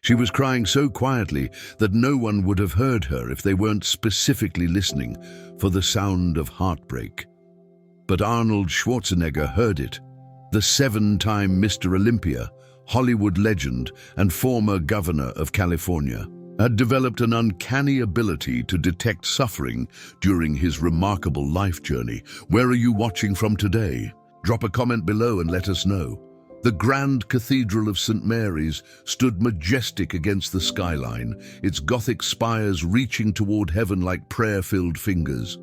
She was crying so quietly that no one would have heard her if they weren't specifically listening for the sound of heartbreak. But Arnold Schwarzenegger heard it. The 7-time Mr. Olympia, Hollywood legend and former governor of California, had developed an uncanny ability to detect suffering during his remarkable life journey. Where are you watching from today? Drop a comment below and let us know. The grand cathedral of St. Mary's stood majestic against the skyline, its Gothic spires reaching toward heaven like prayer-filled fingers.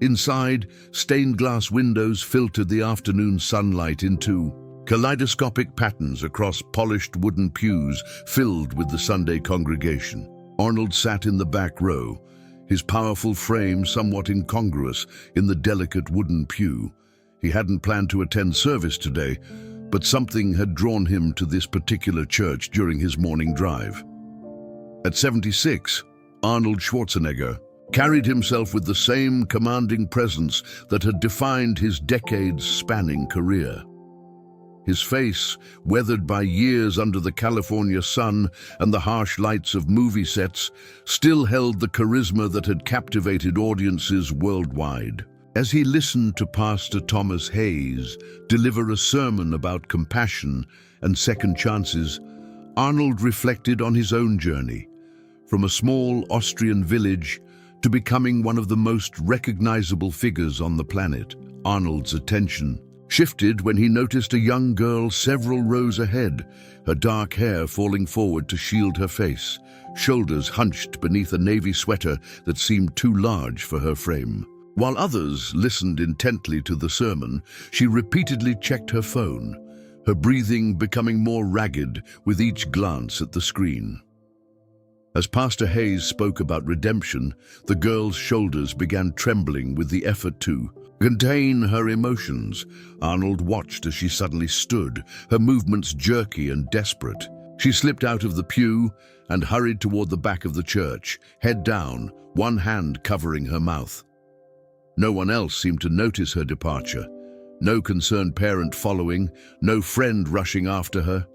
Inside, stained glass windows filtered the afternoon sunlight into kaleidoscopic patterns across polished wooden pews filled with the Sunday congregation. Arnold sat in the back row, his powerful frame somewhat incongruous in the delicate wooden pew. He hadn't planned to attend service today, but something had drawn him to this particular church during his morning drive. At 76, Arnold Schwarzenegger carried himself with the same commanding presence that had defined his decades-spanning career. His face, weathered by years under the California sun and the harsh lights of movie sets, still held the charisma that had captivated audiences worldwide. As he listened to Pastor Thomas Hayes deliver a sermon about compassion and second chances, Arnold reflected on his own journey, from a small Austrian village to becoming one of the most recognizable figures on the planet. Arnold's attention shifted when he noticed a young girl several rows ahead, her dark hair falling forward to shield her face, shoulders hunched beneath a navy sweater that seemed too large for her frame. While others listened intently to the sermon, she repeatedly checked her phone, her breathing becoming more ragged with each glance at the screen. As Pastor Hayes spoke about redemption, the girl's shoulders began trembling with the effort to contain her emotions. Arnold watched as she suddenly stood, her movements jerky and desperate. She slipped out of the pew and hurried toward the back of the church, head down, one hand covering her mouth. No one else seemed to notice her departure. No concerned parent following, no friend rushing after her.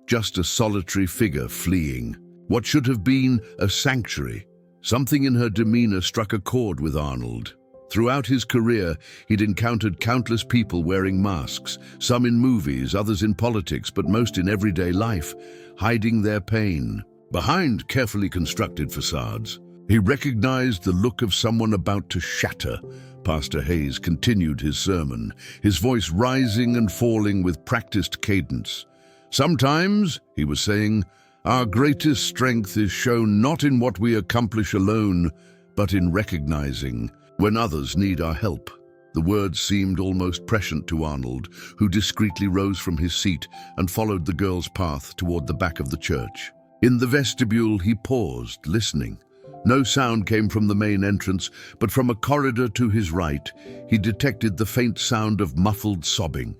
Just a solitary figure fleeing. What should have been a sanctuary. Something in her demeanor struck a chord with Arnold. Throughout his career, he'd encountered countless people wearing masks, some in movies, others in politics, but most in everyday life, hiding their pain behind carefully constructed facades. He recognized the look of someone about to shatter. Pastor Hayes continued his sermon, his voice rising and falling with practiced cadence. Sometimes, he was saying, our greatest strength is shown not in what we accomplish alone, but in recognizing when others need our help. The words seemed almost prescient to Arnold, who discreetly rose from his seat and followed the girl's path toward the back of the church. In the vestibule, he paused, listening. No sound came from the main entrance, but from a corridor to his right, he detected the faint sound of muffled sobbing.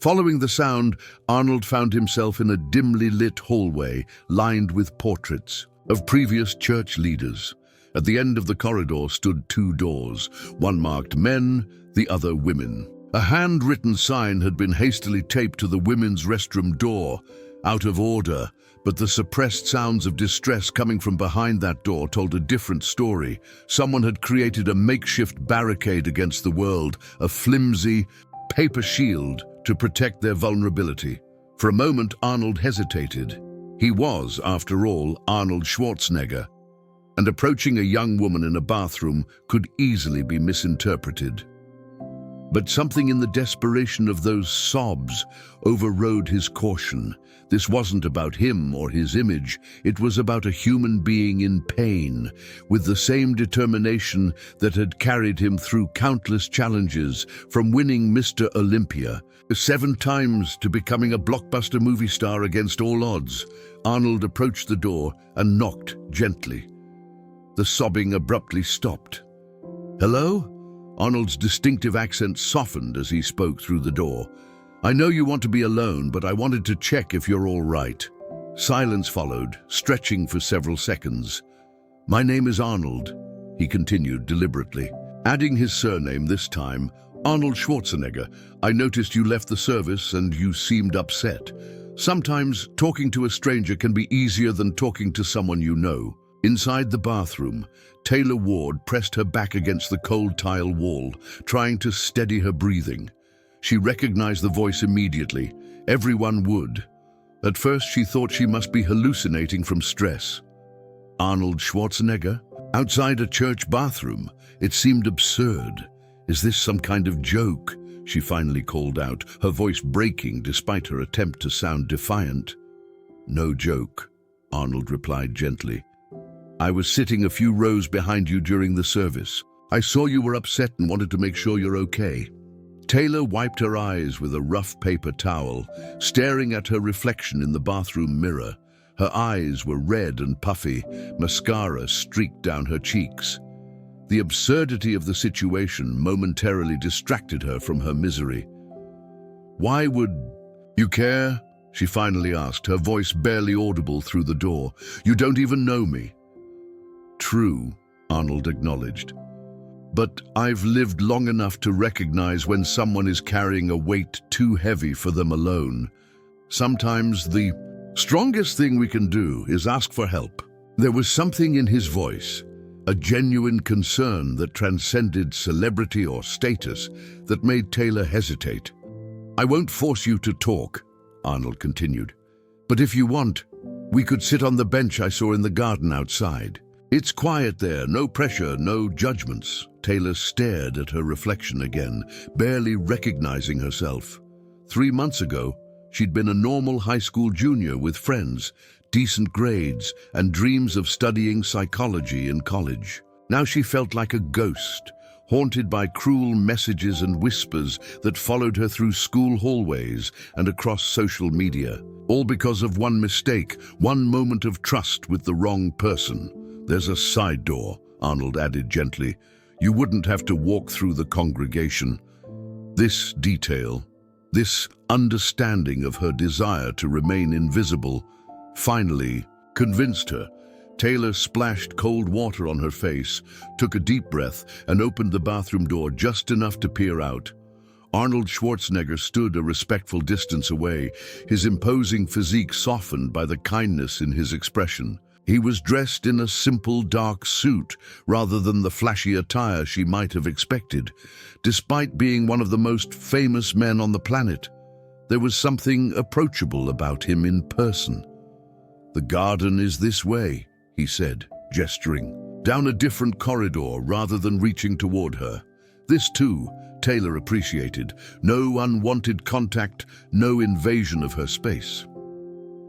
Following the sound, Arnold found himself in a dimly lit hallway lined with portraits of previous church leaders. At the end of the corridor stood 2 doors, one marked men, the other women. A handwritten sign had been hastily taped to the women's restroom door, out of order, but the suppressed sounds of distress coming from behind that door told a different story. Someone had created a makeshift barricade against the world, a flimsy paper shield to protect their vulnerability. For a moment, Arnold hesitated. He was, after all, Arnold Schwarzenegger, and approaching a young woman in a bathroom could easily be misinterpreted. But something in the desperation of those sobs overrode his caution. This wasn't about him or his image. It was about a human being in pain, with the same determination that had carried him through countless challenges, from winning Mr. Olympia 7 times to becoming a blockbuster movie star against all odds. Arnold approached the door and knocked gently. The sobbing abruptly stopped. "Hello?" Arnold's distinctive accent softened as he spoke through the door. "I know you want to be alone, but I wanted to check if you're all right." Silence followed, stretching for several seconds. "My name is Arnold," he continued deliberately, adding his surname this time, "Arnold Schwarzenegger. I noticed you left the service and you seemed upset. Sometimes talking to a stranger can be easier than talking to someone you know. Inside the bathroom, Taylor Ward pressed her back against the cold tile wall, trying to steady her breathing. She recognized the voice immediately. Everyone would. At first, she thought she must be hallucinating from stress. Arnold Schwarzenegger? Outside a church bathroom? It seemed absurd. Is this some kind of joke? She finally called out, her voice breaking despite her attempt to sound defiant. No joke, Arnold replied gently. I was sitting a few rows behind you during the service. I saw you were upset and wanted to make sure you're okay. Taylor wiped her eyes with a rough paper towel, staring at her reflection in the bathroom mirror. Her eyes were red and puffy, mascara streaked down her cheeks. The absurdity of the situation momentarily distracted her from her misery. Why would you care? She finally asked, her voice barely audible through the door. You don't even know me. True, Arnold acknowledged. But I've lived long enough to recognize when someone is carrying a weight too heavy for them alone. Sometimes the strongest thing we can do is ask for help. There was something in his voice, a genuine concern that transcended celebrity or status that made Taylor hesitate. I won't force you to talk, Arnold continued. But if you want, we could sit on the bench I saw in the garden outside. It's quiet there, no pressure, no judgments. Taylor stared at her reflection again, barely recognizing herself. 3 months ago, she'd been a normal high school junior with friends, decent grades, and dreams of studying psychology in college. Now she felt like a ghost, haunted by cruel messages and whispers that followed her through school hallways and across social media. All because of one mistake, one moment of trust with the wrong person. There's a side door, Arnold added gently. You wouldn't have to walk through the congregation. This detail, this understanding of her desire to remain invisible, finally convinced her. Taylor splashed cold water on her face, took a deep breath, and opened the bathroom door just enough to peer out. Arnold Schwarzenegger stood a respectful distance away, his imposing physique softened by the kindness in his expression. He was dressed in a simple dark suit rather than the flashy attire she might have expected. Despite being one of the most famous men on the planet, there was something approachable about him in person. The garden is this way, he said, gesturing down a different corridor rather than reaching toward her. This too, Taylor appreciated. No unwanted contact, no invasion of her space.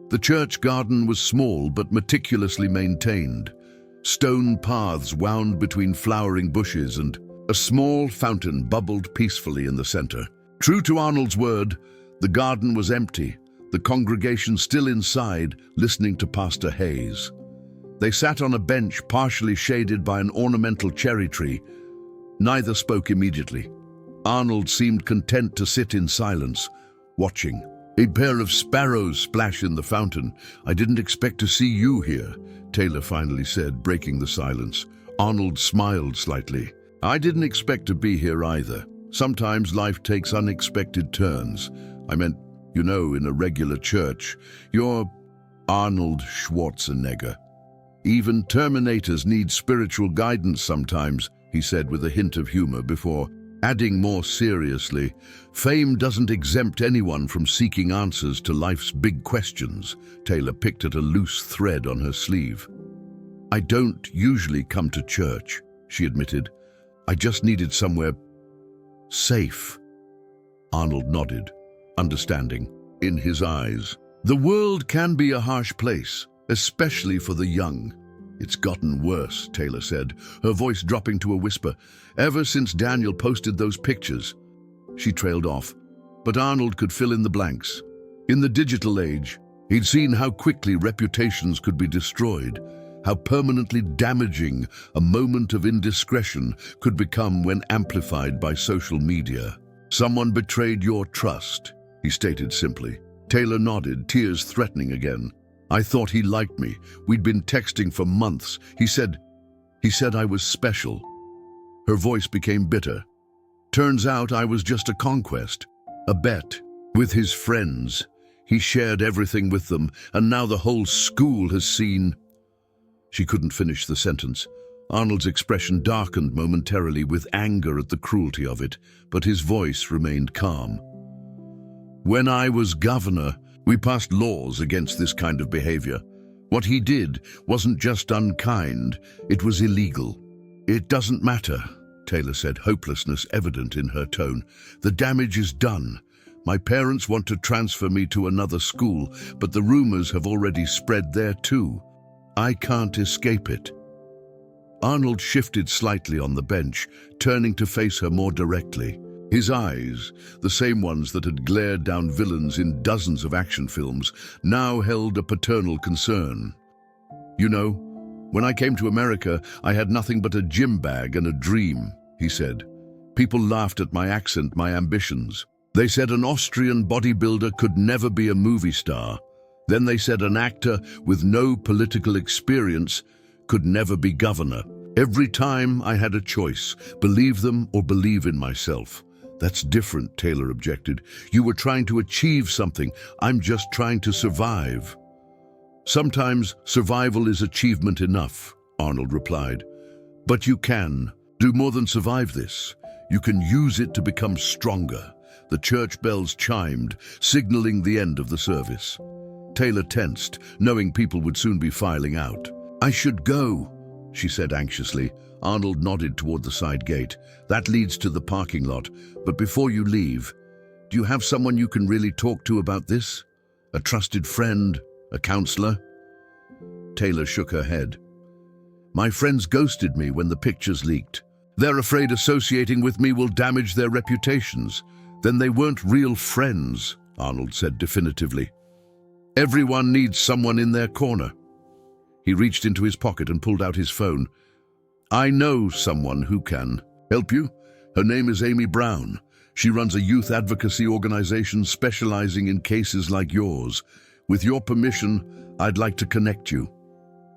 The church garden was small but meticulously maintained. Stone paths wound between flowering bushes and a small fountain bubbled peacefully in the center. True to Arnold's word, the garden was empty, the congregation still inside, listening to Pastor Hayes. They sat on a bench partially shaded by an ornamental cherry tree. Neither spoke immediately. Arnold seemed content to sit in silence, watching. A pair of sparrows splash in the fountain. I didn't expect to see you here, Taylor finally said, breaking the silence. Arnold smiled slightly. I didn't expect to be here either. Sometimes life takes unexpected turns. I meant, you know, in a regular church. You're Arnold Schwarzenegger. Even Terminators need spiritual guidance sometimes, he said with a hint of humor before adding more seriously, fame doesn't exempt anyone from seeking answers to life's big questions. Taylor picked at a loose thread on her sleeve. I don't usually come to church, she admitted. I just needed somewhere safe. Arnold nodded, understanding, in his eyes. The world can be a harsh place, especially for the young. It's gotten worse, Taylor said, her voice dropping to a whisper. Ever since Daniel posted those pictures. She trailed off, but Arnold could fill in the blanks. In the digital age, he'd seen how quickly reputations could be destroyed, how permanently damaging a moment of indiscretion could become when amplified by social media. Someone betrayed your trust, he stated simply. Taylor nodded, tears threatening again. I thought he liked me. We'd been texting for months. He said I was special. Her voice became bitter. Turns out I was just a conquest, a bet. With his friends, He shared everything with them, and now the whole school has seen... She couldn't finish the sentence. Arnold's expression darkened momentarily with anger at the cruelty of it, but his voice remained calm. When I was governor, we passed laws against this kind of behavior. What he did wasn't just unkind, it was illegal. It doesn't matter, Taylor said, hopelessness evident in her tone. The damage is done. My parents want to transfer me to another school, but the rumors have already spread there too. I can't escape it. Arnold shifted slightly on the bench, turning to face her more directly. His eyes, the same ones that had glared down villains in dozens of action films, now held a paternal concern. You know, when I came to America, I had nothing but a gym bag and a dream, he said. People laughed at my accent, my ambitions. They said an Austrian bodybuilder could never be a movie star. Then they said an actor with no political experience could never be governor. Every time I had a choice, believe them or believe in myself. That's different, Taylor objected. You were trying to achieve something. I'm just trying to survive. Sometimes survival is achievement enough, Arnold replied. But you can do more than survive this. You can use it to become stronger. The church bells chimed, signaling the end of the service. Taylor tensed, knowing people would soon be filing out. I should go, she said anxiously. Arnold nodded toward the side gate. That leads to the parking lot. But before you leave, do you have someone you can really talk to about this? A trusted friend? A counselor? Taylor shook her head. My friends ghosted me when the pictures leaked. They're afraid associating with me will damage their reputations. Then they weren't real friends, Arnold said definitively. Everyone needs someone in their corner. He reached into his pocket and pulled out his phone. I know someone who can help you. Her name is Amy Brown. She runs a youth advocacy organization specializing in cases like yours. With your permission, I'd like to connect you.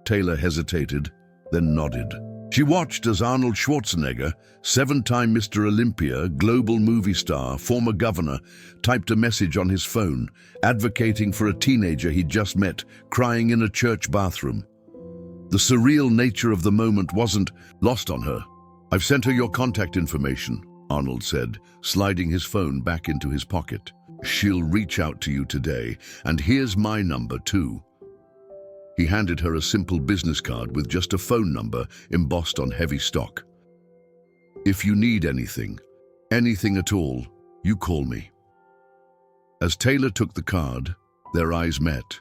Taylor hesitated, then nodded. She watched as Arnold Schwarzenegger, 7-time Mr. Olympia, global movie star, former governor, typed a message on his phone, advocating for a teenager he'd just met, crying in a church bathroom. The surreal nature of the moment wasn't lost on her. I've sent her your contact information, Arnold said, sliding his phone back into his pocket. She'll reach out to you today, and here's my number too. He handed her a simple business card with just a phone number embossed on heavy stock. If you need anything at all, you call me. As Taylor took the card, their eyes met,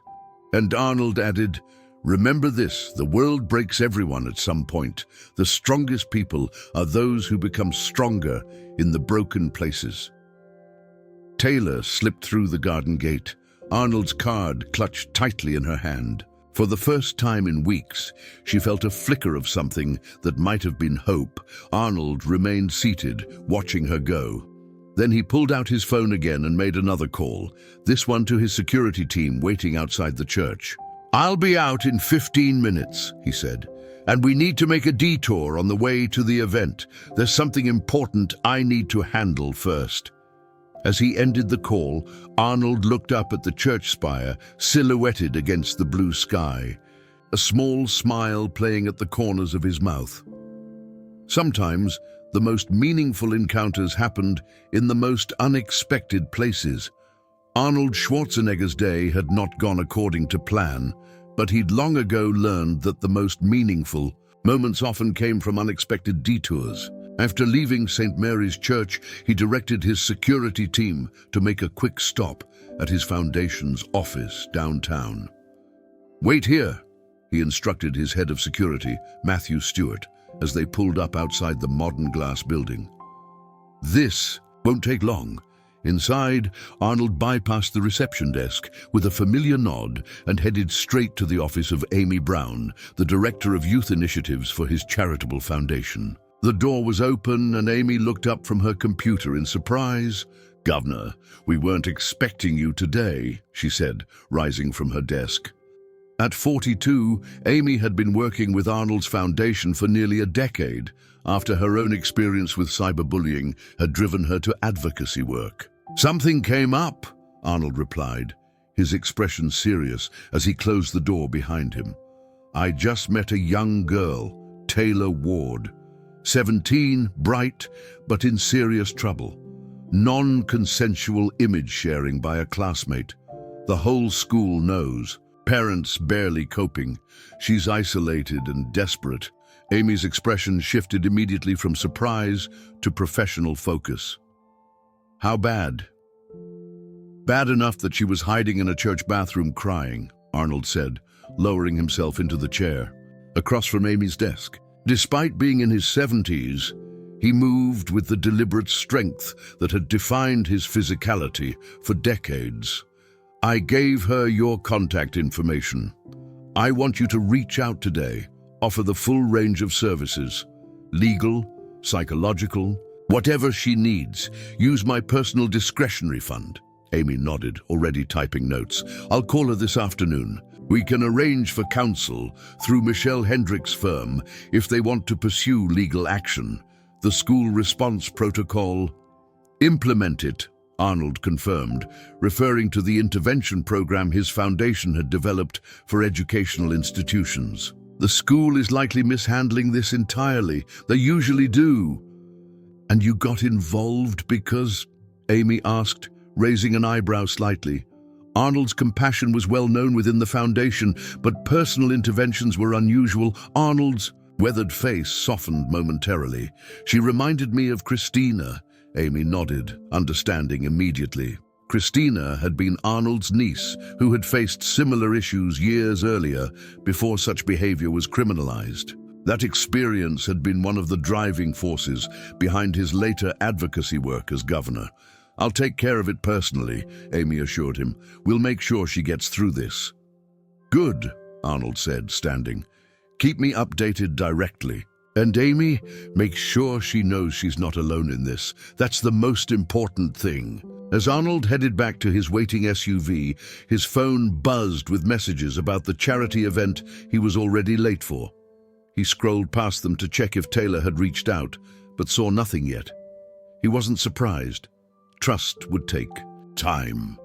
and Arnold added, remember this, the world breaks everyone at some point. The strongest people are those who become stronger in the broken places. Taylor slipped through the garden gate, Arnold's card clutched tightly in her hand. For the first time in weeks, she felt a flicker of something that might have been hope. Arnold remained seated, watching her go. Then he pulled out his phone again and made another call, this one to his security team waiting outside the church. I'll be out in 15 minutes, he said, and we need to make a detour on the way to the event. There's something important I need to handle first. As he ended the call, Arnold looked up at the church spire, silhouetted against the blue sky, a small smile playing at the corners of his mouth. Sometimes, the most meaningful encounters happened in the most unexpected places. Arnold Schwarzenegger's day had not gone according to plan, but he'd long ago learned that the most meaningful moments often came from unexpected detours. After leaving St. Mary's Church, he directed his security team to make a quick stop at his foundation's office downtown. Wait here, he instructed his head of security, Matthew Stewart, as they pulled up outside the modern glass building. This won't take long. Inside, Arnold bypassed the reception desk with a familiar nod and headed straight to the office of Amy Brown, the director of youth initiatives for his charitable foundation. The door was open and Amy looked up from her computer in surprise. Governor, we weren't expecting you today, she said, rising from her desk. At 42, Amy had been working with Arnold's foundation for nearly a decade, after her own experience with cyberbullying had driven her to advocacy work. Something came up, Arnold replied, his expression serious as he closed the door behind him. "I just met a young girl, Taylor Ward. 17, bright, but in serious trouble. Non-consensual image sharing by a classmate. The whole school knows. Parents barely coping. She's isolated and desperate." Amy's expression shifted immediately from surprise to professional focus. "How bad?" "Bad enough that she was hiding in a church bathroom crying," Arnold said, lowering himself into the chair, across from Amy's desk. Despite being in his 70s, he moved with the deliberate strength that had defined his physicality for decades. "I gave her your contact information. I want you to reach out today, offer the full range of services. Legal, psychological, whatever she needs. Use my personal discretionary fund." Amy nodded, already typing notes. "I'll call her this afternoon. We can arrange for counsel through Michelle Hendrick's firm if they want to pursue legal action. The school response protocol." "Implement it," Arnold confirmed, referring to the intervention program his foundation had developed for educational institutions. "The school is likely mishandling this entirely. They usually do." "And you got involved because?" Amy asked, raising an eyebrow slightly. Arnold's compassion was well known within the foundation, but personal interventions were unusual. Arnold's weathered face softened momentarily. "She reminded me of Christina." Amy nodded, understanding immediately. Christina had been Arnold's niece, who had faced similar issues years earlier, before such behavior was criminalized. That experience had been one of the driving forces behind his later advocacy work as governor. "I'll take care of it personally," Amy assured him. "We'll make sure she gets through this." "Good," Arnold said, standing. "Keep me updated directly. And Amy, make sure she knows she's not alone in this. That's the most important thing." As Arnold headed back to his waiting SUV, his phone buzzed with messages about the charity event he was already late for. He scrolled past them to check if Taylor had reached out, but saw nothing yet. He wasn't surprised. Trust would take time.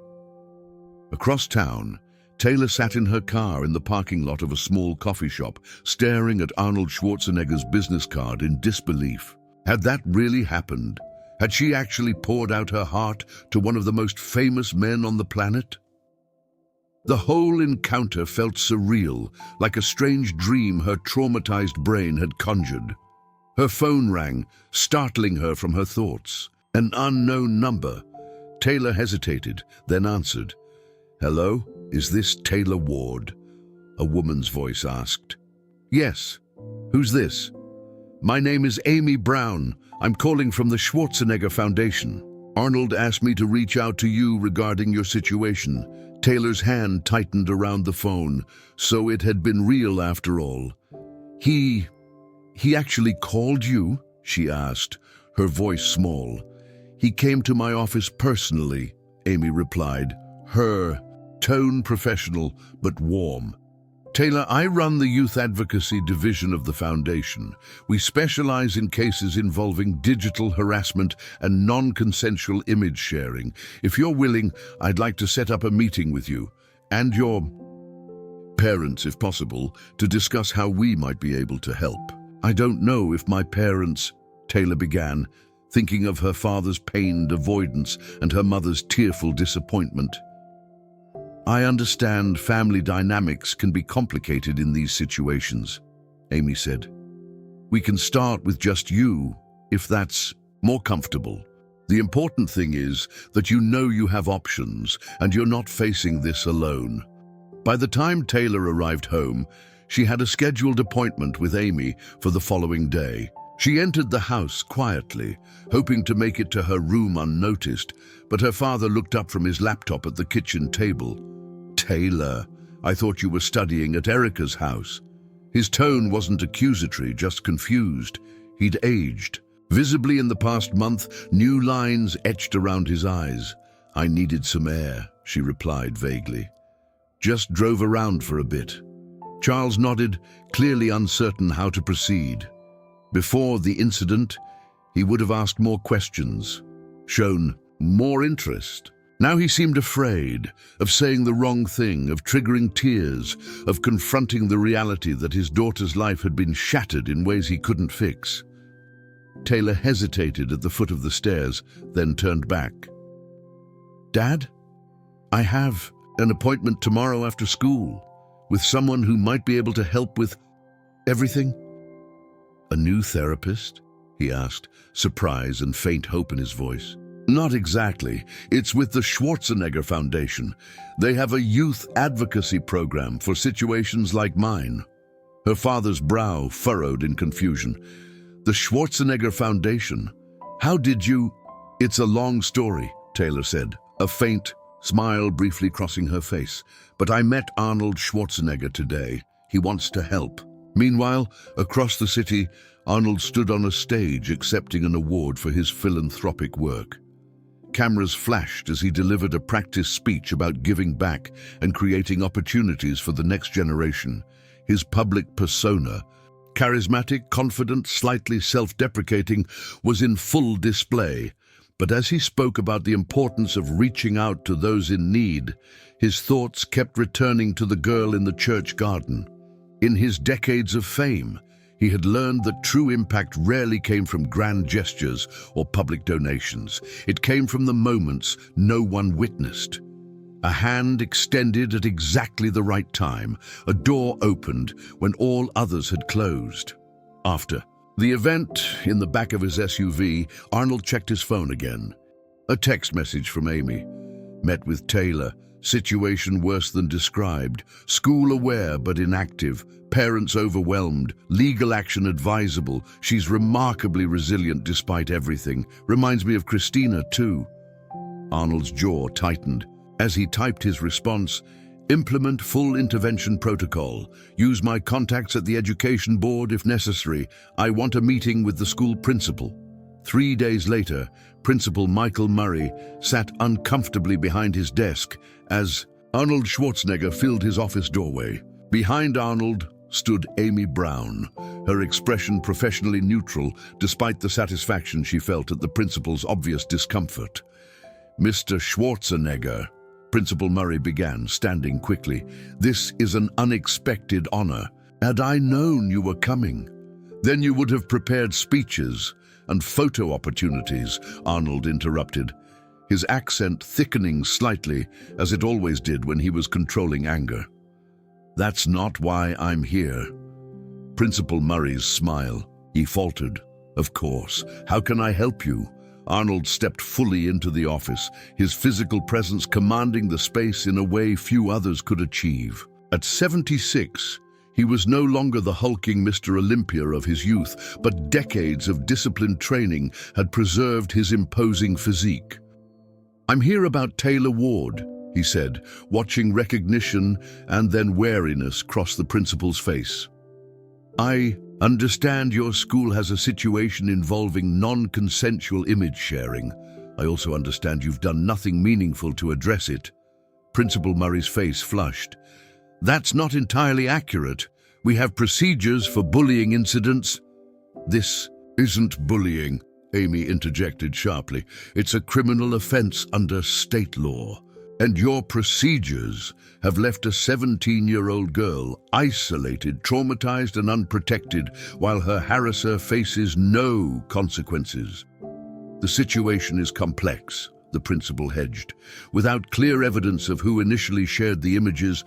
Across town, Taylor sat in her car in the parking lot of a small coffee shop, staring at Arnold Schwarzenegger's business card in disbelief. Had that really happened? Had she actually poured out her heart to one of the most famous men on the planet? The whole encounter felt surreal, like a strange dream her traumatized brain had conjured. Her phone rang, startling her from her thoughts. An unknown number. Taylor hesitated, then answered. "Hello, is this Taylor Ward?" A woman's voice asked. "Yes. Who's this?" "My name is Amy Brown. I'm calling from the Schwarzenegger Foundation. Arnold asked me to reach out to you regarding your situation." Taylor's hand tightened around the phone, so it had been real after all. He actually called you?" she asked, her voice small. "He came to my office personally," Amy replied, her tone professional but warm. "Taylor, I run the youth advocacy division of the foundation. We specialize in cases involving digital harassment and non-consensual image sharing. If you're willing, I'd like to set up a meeting with you and your parents, if possible, to discuss how we might be able to help." "I don't know if my parents," Taylor began, thinking of her father's pained avoidance and her mother's tearful disappointment. "I understand family dynamics can be complicated in these situations," Amy said. "We can start with just you, if that's more comfortable. The important thing is that you know you have options and you're not facing this alone." By the time Taylor arrived home, she had a scheduled appointment with Amy for the following day. She entered the house quietly, hoping to make it to her room unnoticed, but her father looked up from his laptop at the kitchen table. "Taylor, I thought you were studying at Erica's house." His tone wasn't accusatory, just confused. He'd aged. Visibly in the past month, new lines etched around his eyes. "I needed some air," she replied vaguely. "Just drove around for a bit." Charles nodded, clearly uncertain how to proceed. Before the incident, he would have asked more questions, shown more interest. Now he seemed afraid of saying the wrong thing, of triggering tears, of confronting the reality that his daughter's life had been shattered in ways he couldn't fix. Taylor hesitated at the foot of the stairs, then turned back. "Dad, I have an appointment tomorrow after school with someone who might be able to help with everything." "A new therapist?" he asked, surprise and faint hope in his voice. "Not exactly. It's with the Schwarzenegger Foundation. They have a youth advocacy program for situations like mine." Her father's brow furrowed in confusion. "The Schwarzenegger Foundation? How did you—" "It's a long story," Taylor said, a faint smile briefly crossing her face. "But I met Arnold Schwarzenegger today. He wants to help." Meanwhile, across the city, Arnold stood on a stage accepting an award for his philanthropic work. Cameras flashed as he delivered a practice speech about giving back and creating opportunities for the next generation. His public persona, charismatic, confident, slightly self-deprecating, was in full display. But as he spoke about the importance of reaching out to those in need, his thoughts kept returning to the girl in the church garden. In his decades of fame, he had learned that true impact rarely came from grand gestures or public donations. It came from the moments no one witnessed. A hand extended at exactly the right time, a door opened when all others had closed. After the event, in the back of his SUV, Arnold checked his phone again. A text message from Amy. "Met with Taylor. Situation worse than described. School aware but inactive. Parents overwhelmed. Legal action advisable. She's remarkably resilient despite everything. Reminds me of Christina, too." Arnold's jaw tightened. As he typed his response, "Implement full intervention protocol. Use my contacts at the education board if necessary. I want a meeting with the school principal." 3 days later, Principal Michael Murray sat uncomfortably behind his desk as Arnold Schwarzenegger filled his office doorway. Behind Arnold stood Amy Brown, her expression professionally neutral despite the satisfaction she felt at the principal's obvious discomfort. "Mr. Schwarzenegger," Principal Murray began, standing quickly, "this is an unexpected honor. Had I known you were coming, then you would have prepared speeches and photo opportunities," Arnold interrupted, his accent thickening slightly, as it always did when he was controlling anger. "That's not why I'm here." Principal Murray's smile. He faltered. "Of course. How can I help you?" Arnold stepped fully into the office, his physical presence commanding the space in a way few others could achieve. At 76, he was no longer the hulking Mr. Olympia of his youth, but decades of disciplined training had preserved his imposing physique. "I'm here about Taylor Ward," he said, watching recognition and then wariness cross the principal's face. "I understand your school has a situation involving non-consensual image sharing. I also understand you've done nothing meaningful to address it." Principal Murray's face flushed. "That's not entirely accurate. We have procedures for bullying incidents." "This isn't bullying," Amy interjected sharply. "It's a criminal offense under state law. And your procedures have left a 17-year-old girl isolated, traumatized and unprotected, while her harasser faces no consequences." "The situation is complex," the principal hedged. "Without clear evidence of who initially shared the images,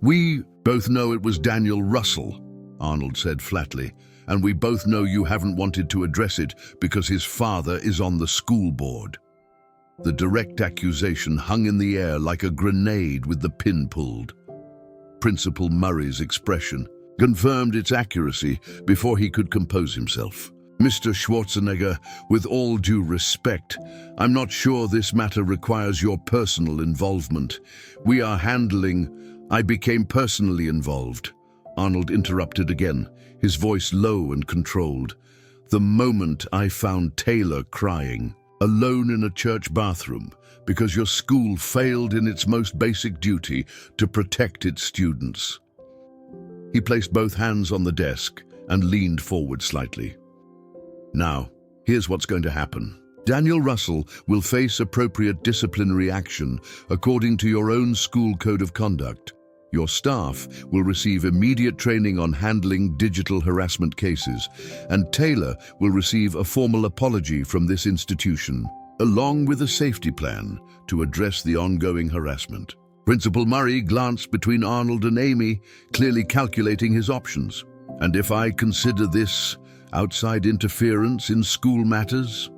we both know it was Daniel Russell," Arnold said flatly, "and we both know you haven't wanted to address it because his father is on the school board." The direct accusation hung in the air like a grenade with the pin pulled. Principal Murray's expression confirmed its accuracy before he could compose himself. "Mr. Schwarzenegger, with all due respect, I'm not sure this matter requires your personal involvement. We are handling—" "I became personally involved," Arnold interrupted again, his voice low and controlled, "the moment I found Taylor crying, alone in a church bathroom, because your school failed in its most basic duty to protect its students." He placed both hands on the desk and leaned forward slightly. "Now, here's what's going to happen. Daniel Russell will face appropriate disciplinary action according to your own school code of conduct. Your staff will receive immediate training on handling digital harassment cases, and Taylor will receive a formal apology from this institution, along with a safety plan to address the ongoing harassment. Principal Murray glanced between Arnold and Amy, clearly calculating his options. And if I consider this outside interference in school matters?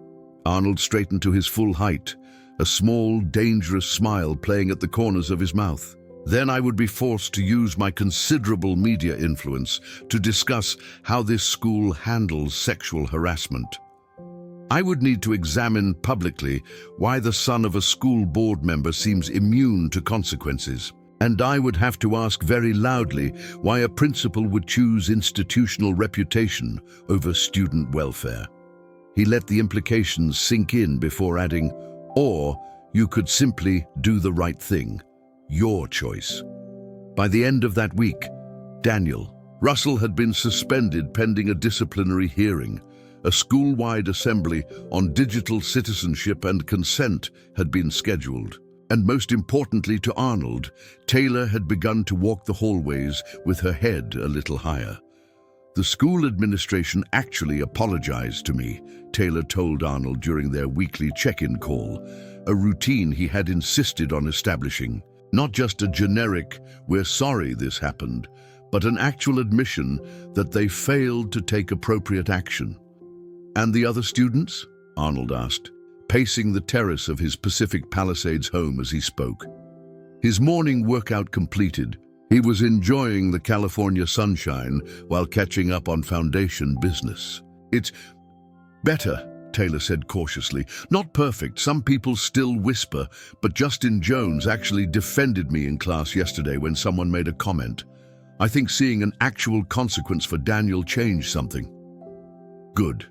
Arnold straightened to his full height, a small, dangerous smile playing at the corners of his mouth. Then I would be forced to use my considerable media influence to discuss how this school handles sexual harassment. I would need to examine publicly why the son of a school board member seems immune to consequences. And I would have to ask very loudly why a principal would choose institutional reputation over student welfare. He let the implications sink in before adding, or you could simply do the right thing. Your choice. By the end of that week, Daniel Russell had been suspended pending a disciplinary hearing. A school-wide assembly on digital citizenship and consent had been scheduled. And most importantly to Arnold, Taylor had begun to walk the hallways with her head a little higher. The school administration actually apologized to me, Taylor told Arnold during their weekly check-in call, a routine he had insisted on establishing. Not just a generic, "we're sorry this happened," but an actual admission that they failed to take appropriate action. "And the other students?" Arnold asked, pacing the terrace of his Pacific Palisades home as he spoke. His morning workout completed, he was enjoying the California sunshine while catching up on foundation business. "It's better," Taylor said cautiously. "Not perfect, some people still whisper, but Justin Jones actually defended me in class yesterday when someone made a comment. I think seeing an actual consequence for Daniel changed something." "Good."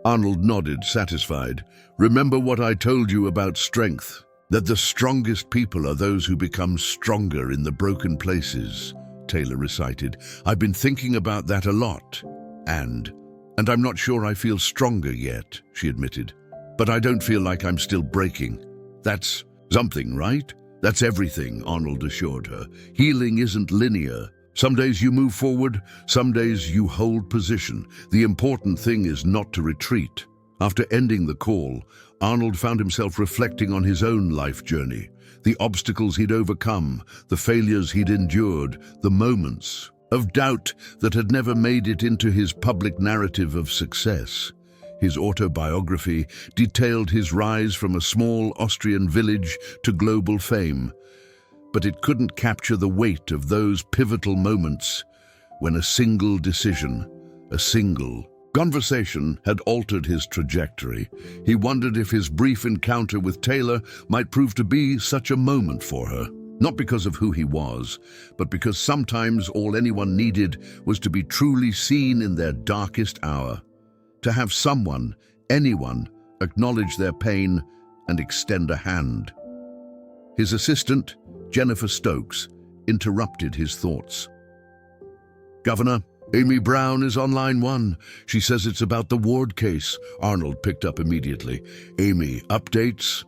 Arnold nodded, satisfied. "Remember what I told you about strength? That the strongest people are those who become stronger in the broken places," Taylor recited. "I've been thinking about that a lot. And I'm not sure I feel stronger yet," she admitted. "But I don't feel like I'm still breaking. That's something, right?" "That's everything," Arnold assured her. "Healing isn't linear. Some days you move forward, some days you hold position. The important thing is not to retreat." After ending the call, Arnold found himself reflecting on his own life journey, the obstacles he'd overcome, the failures he'd endured, the moments of doubt that had never made it into his public narrative of success. His autobiography detailed his rise from a small Austrian village to global fame, but it couldn't capture the weight of those pivotal moments when a single decision, a single conversation had altered his trajectory. He wondered if his brief encounter with Taylor might prove to be such a moment for her. Not because of who he was, but because sometimes all anyone needed was to be truly seen in their darkest hour. To have someone, anyone, acknowledge their pain and extend a hand. His assistant, Jennifer Stokes, interrupted his thoughts. "Governor, Amy Brown is on line 1. She says it's about the Ward case," Arnold picked up immediately. "Amy, updates?"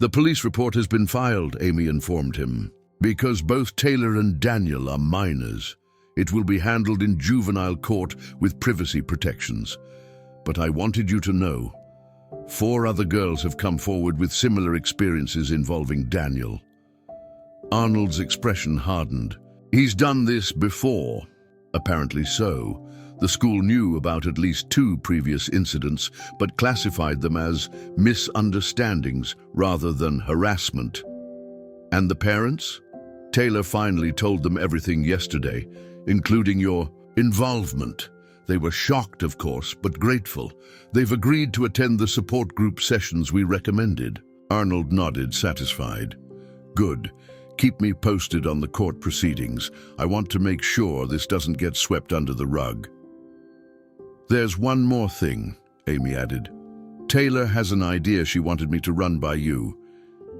"The police report has been filed," Amy informed him. "Because both Taylor and Daniel are minors. It will be handled in juvenile court with privacy protections. But I wanted you to know, 4 other girls have come forward with similar experiences involving Daniel." Arnold's expression hardened. "He's done this before." Apparently so. The school knew about at least 2 previous incidents, but classified them as misunderstandings rather than harassment. "And the parents?" "Taylor finally told them everything yesterday, including your involvement. They were shocked, of course, but grateful. They've agreed to attend the support group sessions we recommended." Arnold nodded, satisfied. "Good. Keep me posted on the court proceedings. I want to make sure this doesn't get swept under the rug." "There's one more thing," Amy added. "Taylor has an idea she wanted me to run by you.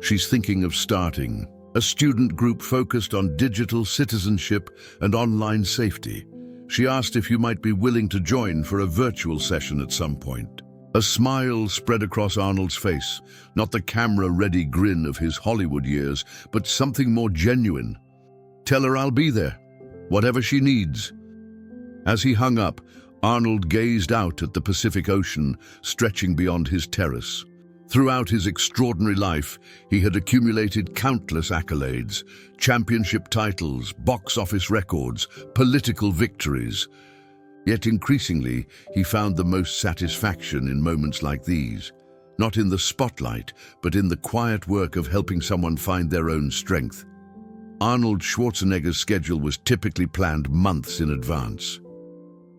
She's thinking of starting a student group focused on digital citizenship and online safety. She asked if you might be willing to join for a virtual session at some point." A smile spread across Arnold's face, not the camera-ready grin of his Hollywood years, but something more genuine. "Tell her I'll be there, whatever she needs." As he hung up, Arnold gazed out at the Pacific Ocean, stretching beyond his terrace. Throughout his extraordinary life, he had accumulated countless accolades, championship titles, box office records, political victories. Yet increasingly, he found the most satisfaction in moments like these. Not in the spotlight, but in the quiet work of helping someone find their own strength. Arnold Schwarzenegger's schedule was typically planned months in advance.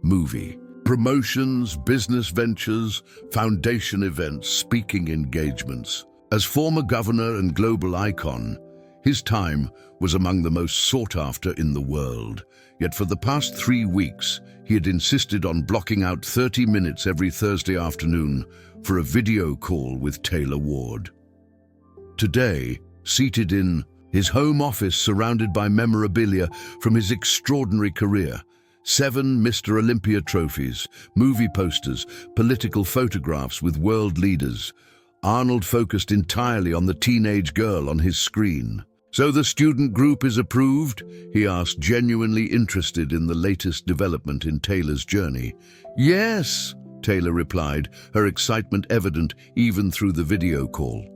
Movie, promotions, business ventures, foundation events, speaking engagements. As former governor and global icon, his time was among the most sought after in the world. Yet for the past 3 weeks, he had insisted on blocking out 30 minutes every Thursday afternoon for a video call with Taylor Ward. Today, seated in his home office surrounded by memorabilia from his extraordinary career, 7 Mr. Olympia trophies, movie posters, political photographs with world leaders, Arnold focused entirely on the teenage girl on his screen. "So the student group is approved?" he asked, genuinely interested in the latest development in Taylor's journey. "Yes," Taylor replied, her excitement evident even through the video call.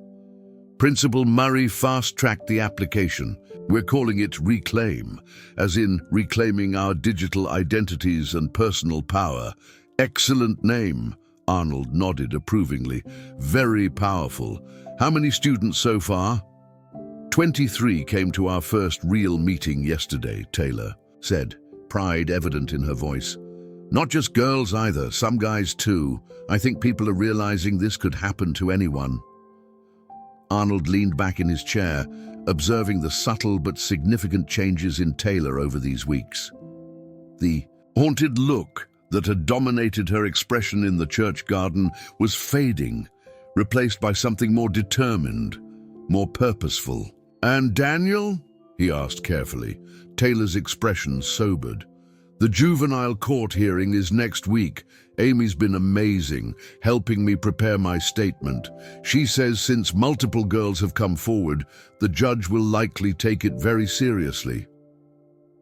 Principal Murray fast-tracked the application. "We're calling it Reclaim, as in reclaiming our digital identities and personal power." "Excellent name," Arnold nodded approvingly. "Very powerful. How many students so far?" 23 came to our first real meeting yesterday, Taylor said, pride evident in her voice. "Not just girls either, some guys too. I think people are realizing this could happen to anyone." Arnold leaned back in his chair, observing the subtle but significant changes in Taylor over these weeks. The haunted look that had dominated her expression in the church garden was fading, replaced by something more determined, more purposeful. "And Daniel?" he asked carefully. Taylor's expression sobered. "The juvenile court hearing is next week. Amy's been amazing, helping me prepare my statement. She says since multiple girls have come forward, the judge will likely take it very seriously."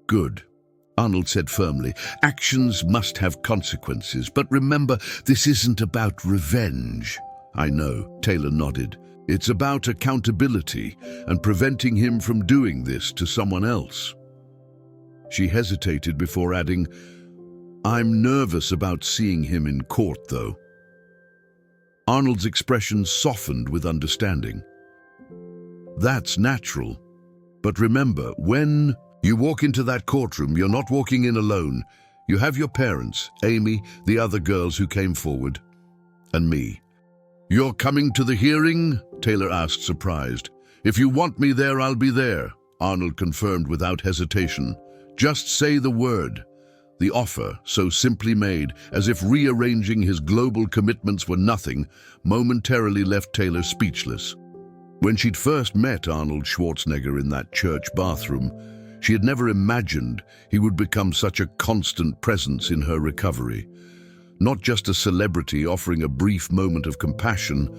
"Good," Arnold said firmly. "Actions must have consequences, but remember, this isn't about revenge." "I know," Taylor nodded. "It's about accountability and preventing him from doing this to someone else." She hesitated before adding, "I'm nervous about seeing him in court, though." Arnold's expression softened with understanding. "That's natural. But remember, when you walk into that courtroom, you're not walking in alone. You have your parents, Amy, the other girls who came forward, and me." "You're coming to the hearing?" Taylor asked, surprised. "If you want me there, I'll be there," Arnold confirmed without hesitation. "Just say the word." The offer, so simply made, as if rearranging his global commitments were nothing, momentarily left Taylor speechless. When she'd first met Arnold Schwarzenegger in that church bathroom, she had never imagined he would become such a constant presence in her recovery. Not just a celebrity offering a brief moment of compassion,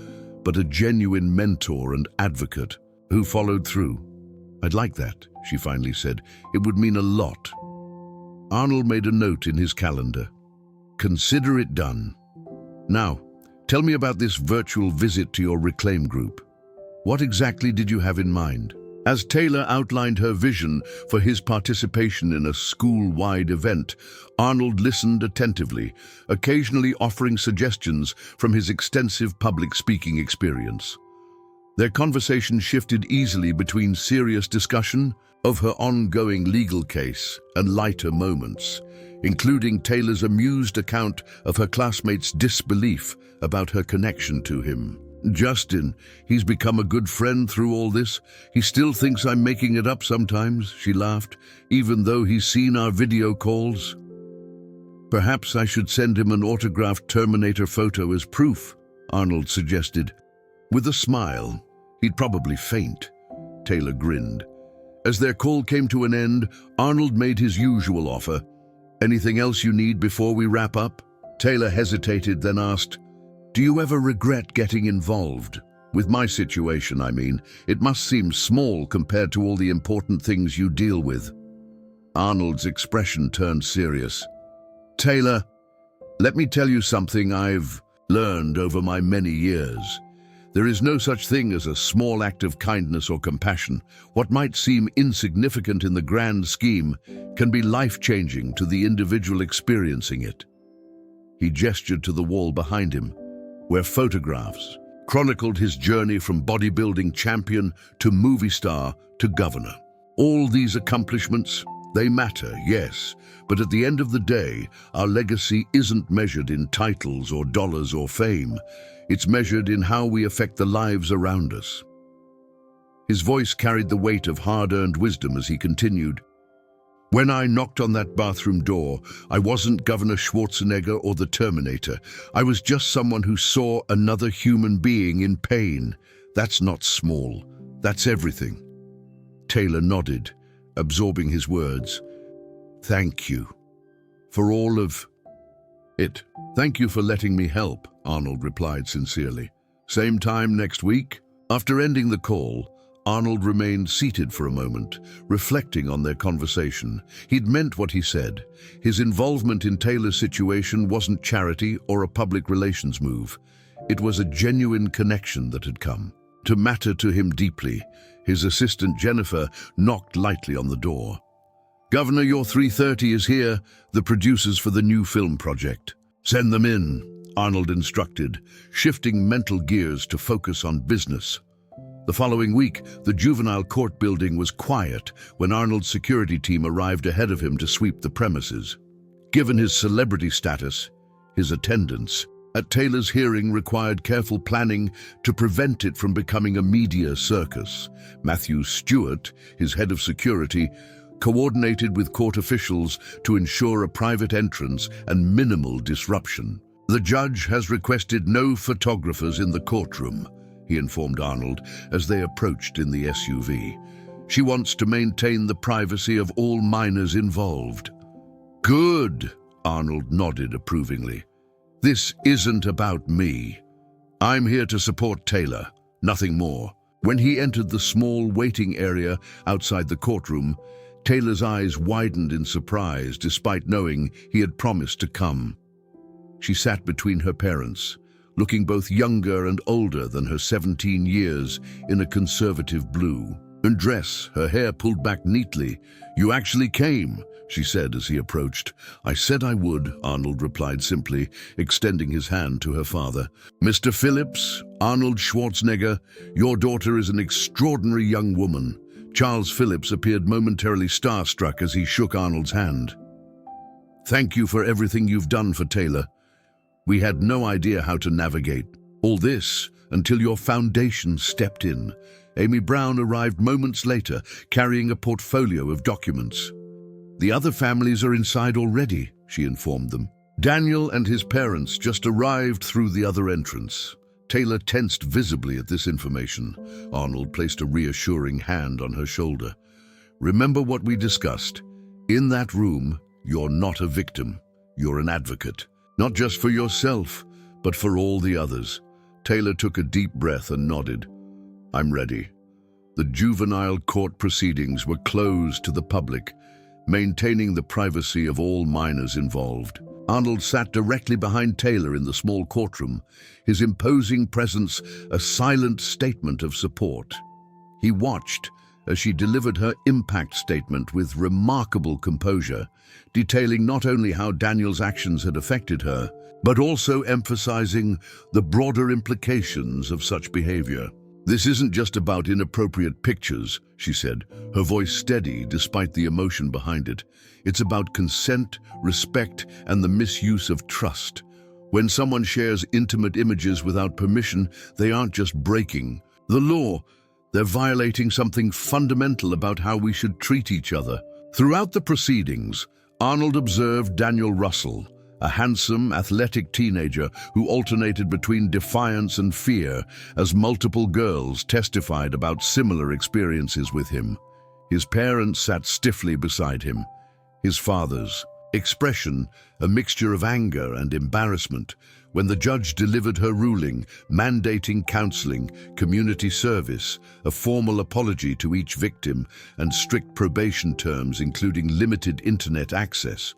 but a genuine mentor and advocate who followed through. "I'd like that," she finally said. "It would mean a lot." Arnold made a note in his calendar. "Consider it done. Now, tell me about this virtual visit to your Reclaim group. What exactly did you have in mind?" As Taylor outlined her vision for his participation in a school-wide event, Arnold listened attentively, occasionally offering suggestions from his extensive public speaking experience. Their conversation shifted easily between serious discussion of her ongoing legal case and lighter moments, including Taylor's amused account of her classmates' disbelief about her connection to him. "Justin, he's become a good friend through all this. He still thinks I'm making it up sometimes," she laughed, "even though he's seen our video calls." "Perhaps I should send him an autographed Terminator photo as proof," Arnold suggested. With a smile, "He'd probably faint." Taylor grinned. As their call came to an end, Arnold made his usual offer. "Anything else you need before we wrap up?" Taylor hesitated, then asked, Do you ever regret getting involved? With my situation, I mean, it must seem small compared to all the important things you deal with. Arnold's expression turned serious. Taylor, let me tell you something I've learned over my many years. There is no such thing as a small act of kindness or compassion. What might seem insignificant in the grand scheme can be life-changing to the individual experiencing it. He gestured to the wall behind him, where photographs chronicled his journey from bodybuilding champion to movie star to governor. All these accomplishments, they matter, yes, but at the end of the day, our legacy isn't measured in titles or dollars or fame. It's measured in how we affect the lives around us. His voice carried the weight of hard-earned wisdom as he continued. When I knocked on that bathroom door, I wasn't Governor Schwarzenegger or the Terminator. I was just someone who saw another human being in pain. That's not small. That's everything. Taylor nodded, absorbing his words. Thank you for all of it. Thank you for letting me help, Arnold replied sincerely. Same time next week? After ending the call, Arnold remained seated for a moment, reflecting on their conversation. He'd meant what he said. His involvement in Taylor's situation wasn't charity or a public relations move. It was a genuine connection that had come to matter to him deeply. His assistant Jennifer knocked lightly on the door. Governor, your 3:30 is here, the producers for the new film project. Send them in, Arnold instructed, shifting mental gears to focus on business. The following week, the juvenile court building was quiet when Arnold's security team arrived ahead of him to sweep the premises. Given his celebrity status, his attendance at Taylor's hearing required careful planning to prevent it from becoming a media circus. Matthew Stewart, his head of security, coordinated with court officials to ensure a private entrance and minimal disruption. The judge has requested no photographers in the courtroom, he informed Arnold as they approached in the SUV. She wants to maintain the privacy of all minors involved. Good, Arnold nodded approvingly. This isn't about me. I'm here to support Taylor, nothing more. When he entered the small waiting area outside the courtroom, Taylor's eyes widened in surprise despite knowing he had promised to come. She sat between her parents, looking both younger and older than her 17 years in a conservative blue and dress, her hair pulled back neatly. You actually came, she said as he approached. I said I would, Arnold replied simply, extending his hand to her father. Mr. Phillips, Arnold Schwarzenegger, your daughter is an extraordinary young woman. Charles Phillips appeared momentarily starstruck as he shook Arnold's hand. Thank you for everything you've done for Taylor. We had no idea how to navigate all this until your foundation stepped in. Amy Brown arrived moments later, carrying a portfolio of documents. The other families are inside already, she informed them. Daniel and his parents just arrived through the other entrance. Taylor tensed visibly at this information. Arnold placed a reassuring hand on her shoulder. Remember what we discussed. In that room, you're not a victim. You're an advocate. Not just for yourself, but for all the others. Taylor took a deep breath and nodded. I'm ready. The juvenile court proceedings were closed to the public, maintaining the privacy of all minors involved. Arnold sat directly behind Taylor in the small courtroom, his imposing presence a silent statement of support. He watched as she delivered her impact statement with remarkable composure, detailing not only how Daniel's actions had affected her, but also emphasizing the broader implications of such behavior. This isn't just about inappropriate pictures, she said, her voice steady despite the emotion behind it. It's about consent, respect, and the misuse of trust. When someone shares intimate images without permission, they aren't just breaking the law, they're violating something fundamental about how we should treat each other. Throughout the proceedings, Arnold observed Daniel Russell, a handsome, athletic teenager who alternated between defiance and fear as multiple girls testified about similar experiences with him. His parents sat stiffly beside him, his father's expression a mixture of anger and embarrassment when the judge delivered her ruling, mandating counseling, community service, a formal apology to each victim, and strict probation terms including limited internet access.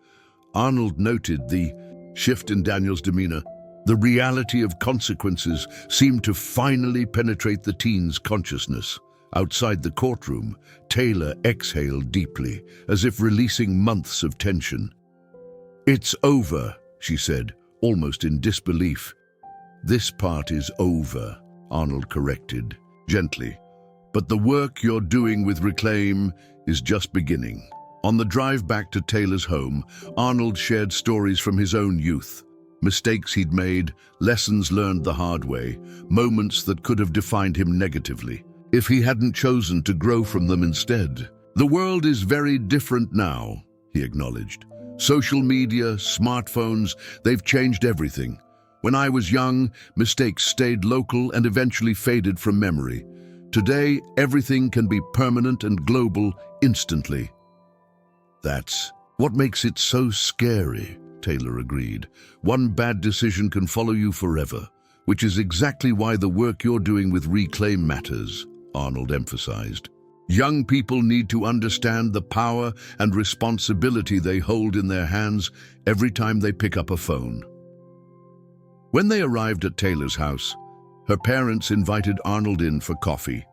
Arnold noted the shift in Daniel's demeanor. The reality of consequences seemed to finally penetrate the teen's consciousness. Outside the courtroom, Taylor exhaled deeply, as if releasing months of tension. "It's over," she said, almost in disbelief. "This part is over," Arnold corrected, gently. "But the work you're doing with Reclaim is just beginning." On the drive back to Taylor's home, Arnold shared stories from his own youth. Mistakes he'd made, lessons learned the hard way, moments that could have defined him negatively, if he hadn't chosen to grow from them instead. "The world is very different now," he acknowledged. "Social media, smartphones, they've changed everything. When I was young, mistakes stayed local and eventually faded from memory. Today, everything can be permanent and global instantly." "That's what makes it so scary," Taylor agreed. "One bad decision can follow you forever, which is exactly why the work you're doing with Reclaim matters," Arnold emphasized. "Young people need to understand the power and responsibility they hold in their hands every time they pick up a phone." When they arrived at Taylor's house, her parents invited Arnold in for coffee.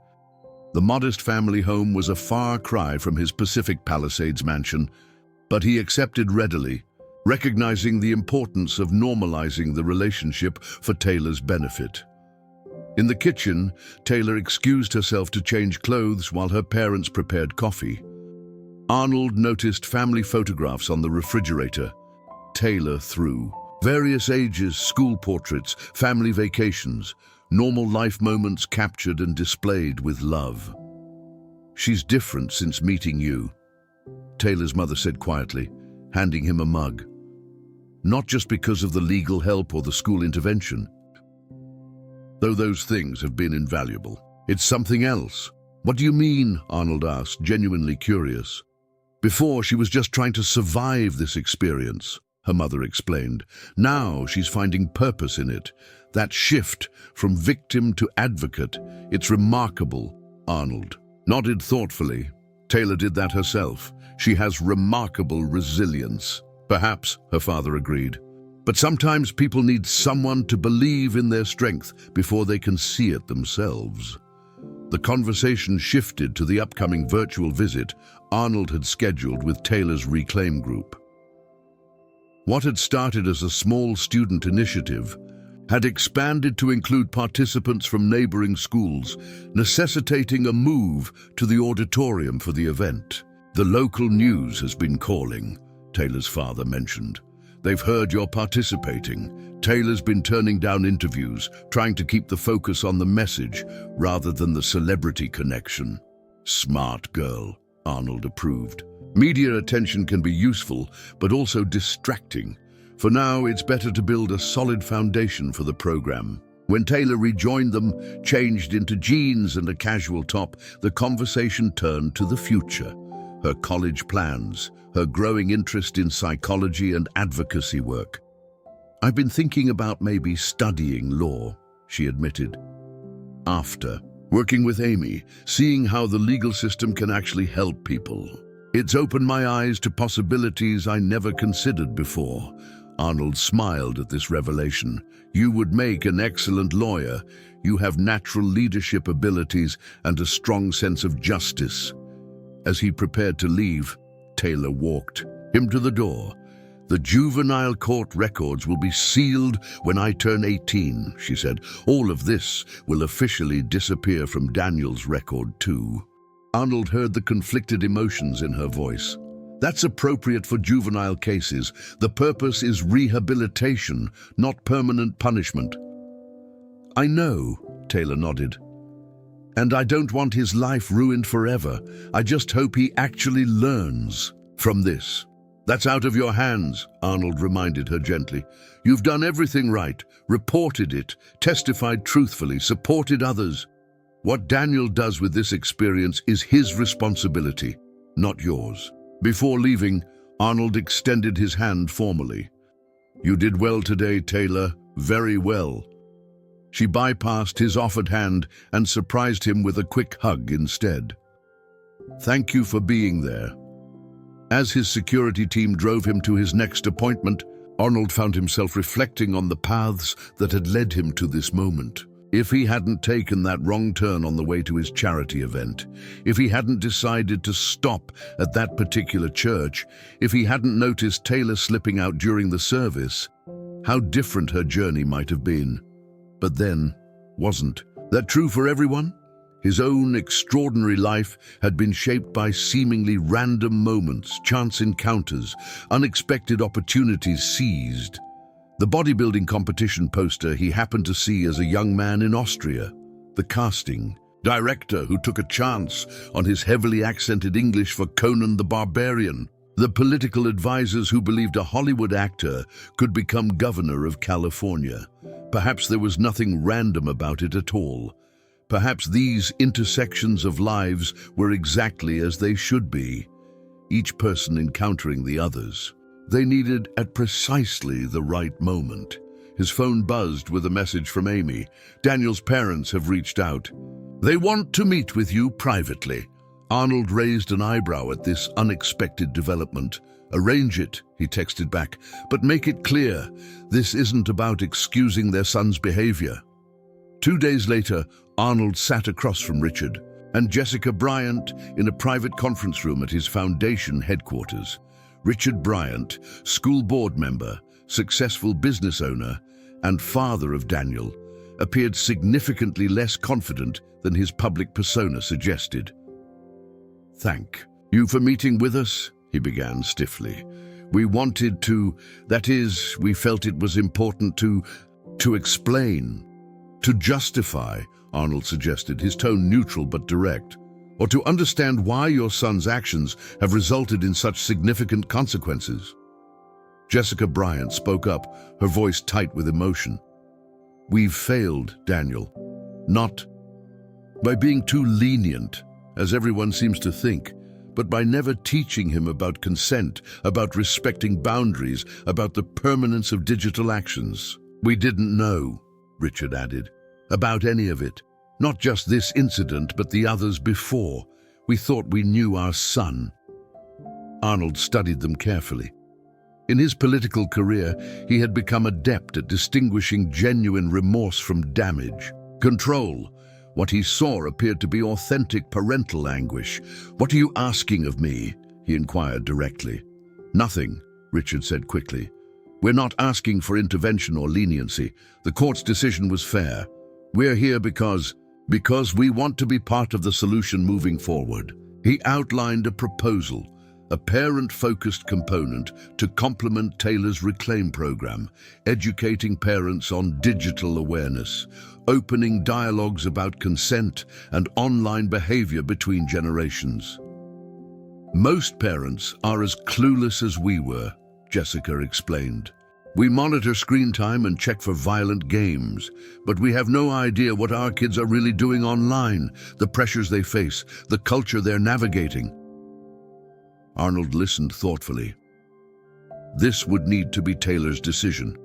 The modest family home was a far cry from his Pacific Palisades mansion, but he accepted readily, recognizing the importance of normalizing the relationship for Taylor's benefit. In the kitchen, Taylor excused herself to change clothes while her parents prepared coffee. Arnold noticed family photographs on the refrigerator. Taylor threw various ages, school portraits, family vacations, normal life moments captured and displayed with love. "She's different since meeting you," Taylor's mother said quietly, handing him a mug. "Not just because of the legal help or the school intervention, though those things have been invaluable. It's something else." "What do you mean?" Arnold asked, genuinely curious. "Before, she was just trying to survive this experience," her mother explained. "Now she's finding purpose in it. That shift from victim to advocate, it's remarkable." Arnold nodded thoughtfully. "Taylor did that herself. She has remarkable resilience." "Perhaps," her father agreed. "But sometimes people need someone to believe in their strength before they can see it themselves." The conversation shifted to the upcoming virtual visit Arnold had scheduled with Taylor's Reclaim group. What had started as a small student initiative had expanded to include participants from neighboring schools, necessitating a move to the auditorium for the event. "The local news has been calling," Taylor's father mentioned. "They've heard you're participating. Taylor's been turning down interviews, trying to keep the focus on the message rather than the celebrity connection." "Smart girl," Arnold approved. "Media attention can be useful, but also distracting. For now, it's better to build a solid foundation for the program." When Taylor rejoined them, changed into jeans and a casual top, the conversation turned to the future. Her college plans, her growing interest in psychology and advocacy work. "I've been thinking about maybe studying law," she admitted. "After working with Amy, seeing how the legal system can actually help people. It's opened my eyes to possibilities I never considered before." Arnold smiled at this revelation. "You would make an excellent lawyer. You have natural leadership abilities and a strong sense of justice." As he prepared to leave, Taylor walked him to the door. "The juvenile court records will be sealed when I turn 18, she said. "All of this will officially disappear from Daniel's record too." Arnold heard the conflicted emotions in her voice. "That's appropriate for juvenile cases. The purpose is rehabilitation, not permanent punishment." "I know," Taylor nodded. "And I don't want his life ruined forever. I just hope he actually learns from this." "That's out of your hands," Arnold reminded her gently. "You've done everything right, reported it, testified truthfully, supported others. What Daniel does with this experience is his responsibility, not yours." Before leaving, Arnold extended his hand formally. "You did well today, Taylor, very well." She bypassed his offered hand and surprised him with a quick hug instead. "Thank you for being there." As his security team drove him to his next appointment, Arnold found himself reflecting on the paths that had led him to this moment. If he hadn't taken that wrong turn on the way to his charity event, if he hadn't decided to stop at that particular church, if he hadn't noticed Taylor slipping out during the service, how different her journey might have been. But then, wasn't that true for everyone? His own extraordinary life had been shaped by seemingly random moments, chance encounters, unexpected opportunities seized. The bodybuilding competition poster he happened to see as a young man in Austria, the casting director who took a chance on his heavily accented English for Conan the Barbarian, the political advisors who believed a Hollywood actor could become governor of California. Perhaps there was nothing random about it at all. Perhaps these intersections of lives were exactly as they should be, each person encountering the others. They needed at precisely the right moment. His phone buzzed with a message from Amy. "Daniel's parents have reached out. They want to meet with you privately." Arnold raised an eyebrow at this unexpected development. "Arrange it," he texted back, "but make it clear, this isn't about excusing their son's behavior." 2 days later, Arnold sat across from Richard and Jessica Bryant in a private conference room at his foundation headquarters. Richard Bryant, school board member, successful business owner, and father of Daniel, appeared significantly less confident than his public persona suggested. "Thank you for meeting with us," he began stiffly. "We wanted to, that is, we felt it was important to explain, to justify," Arnold suggested, his tone neutral but direct, "or to understand why your son's actions have resulted in such significant consequences." Jessica Bryant spoke up, her voice tight with emotion. "We've failed, Daniel. Not by being too lenient, as everyone seems to think, but by never teaching him about consent, about respecting boundaries, about the permanence of digital actions. We didn't know," Richard added, "about any of it. Not just this incident, but the others before. We thought we knew our son." Arnold studied them carefully. In his political career, he had become adept at distinguishing genuine remorse from damage. Control. What he saw appeared to be authentic parental anguish. "What are you asking of me?" he inquired directly. "Nothing," Richard said quickly. "We're not asking for intervention or leniency. The court's decision was fair. We're here because we want to be part of the solution moving forward." He outlined a proposal, a parent-focused component to complement Taylor's Reclaim program, educating parents on digital awareness, opening dialogues about consent and online behavior between generations. "Most parents are as clueless as we were," Jessica explained. "We monitor screen time and check for violent games, but we have no idea what our kids are really doing online, the pressures they face, the culture they're navigating." Arnold listened thoughtfully. "This would need to be Taylor's decision,"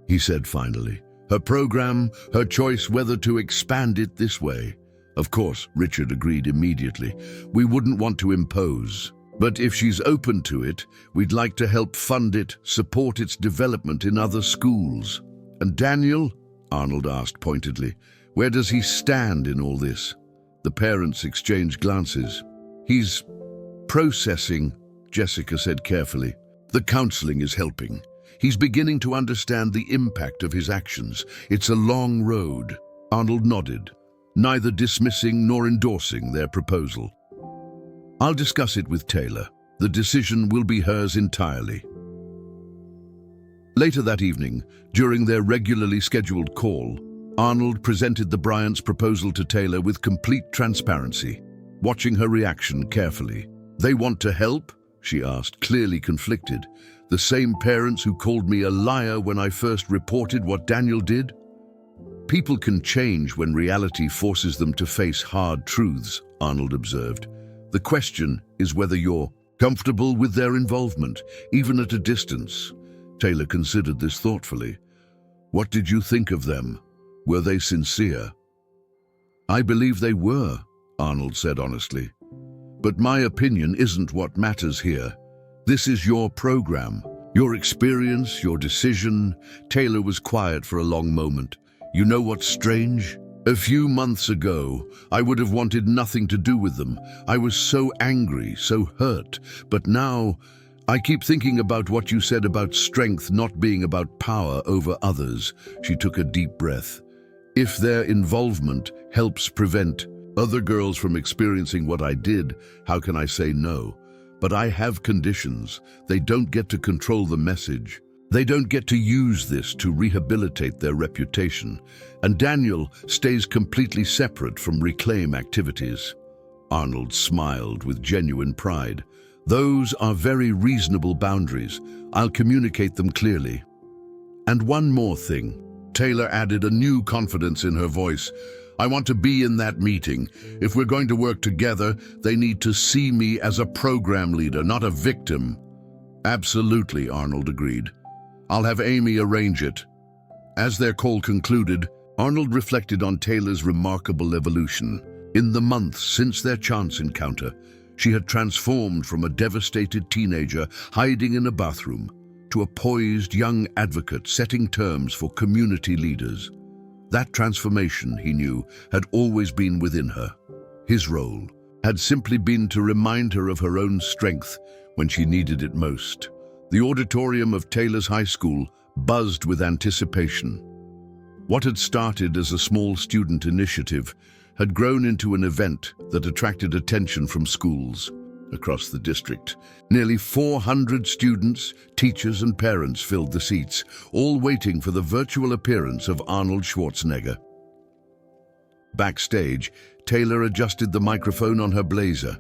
he said finally. "Her program, her choice whether to expand it this way." "Of course," Richard agreed immediately. "We wouldn't want to impose. But if she's open to it, we'd like to help fund it, support its development in other schools." "And Daniel?" Arnold asked pointedly. "Where does he stand in all this?" The parents exchanged glances. "He's processing," Jessica said carefully. "The counseling is helping. He's beginning to understand the impact of his actions. It's a long road." Arnold nodded, neither dismissing nor endorsing their proposal. "I'll discuss it with Taylor. The decision will be hers entirely." Later that evening, during their regularly scheduled call, Arnold presented the Bryants' proposal to Taylor with complete transparency, watching her reaction carefully. "They want to help?" she asked, clearly conflicted. "The same parents who called me a liar when I first reported what Daniel did?" "People can change when reality forces them to face hard truths," Arnold observed. "The question is whether you're comfortable with their involvement, even at a distance. Taylor considered this thoughtfully. What did you think of them? Were they sincere? I believe they were, Arnold said honestly. But my opinion isn't what matters here. This is your program, your experience, your decision. Taylor was quiet for a long moment. You know what's strange? A few months ago, I would have wanted nothing to do with them. I was so angry, so hurt. But now, I keep thinking about what you said about strength not being about power over others. She took a deep breath. If their involvement helps prevent other girls from experiencing what I did, how can I say no? But I have conditions. They don't get to control the message. They don't get to use this to rehabilitate their reputation. And Daniel stays completely separate from reclaim activities. Arnold smiled with genuine pride. Those are very reasonable boundaries. I'll communicate them clearly. And one more thing. Taylor added a new confidence in her voice. I want to be in that meeting. If we're going to work together, they need to see me as a program leader, not a victim. Absolutely, Arnold agreed. I'll have Amy arrange it. As their call concluded, Arnold reflected on Taylor's remarkable evolution. In the months since their chance encounter, she had transformed from a devastated teenager hiding in a bathroom to a poised young advocate setting terms for community leaders. That transformation, he knew, had always been within her. His role had simply been to remind her of her own strength when she needed it most. The auditorium of Taylor's high school buzzed with anticipation. What had started as a small student initiative had grown into an event that attracted attention from schools across the district. Nearly 400 students, teachers and parents filled the seats, all waiting for the virtual appearance of Arnold Schwarzenegger. Backstage, Taylor adjusted the microphone on her blazer,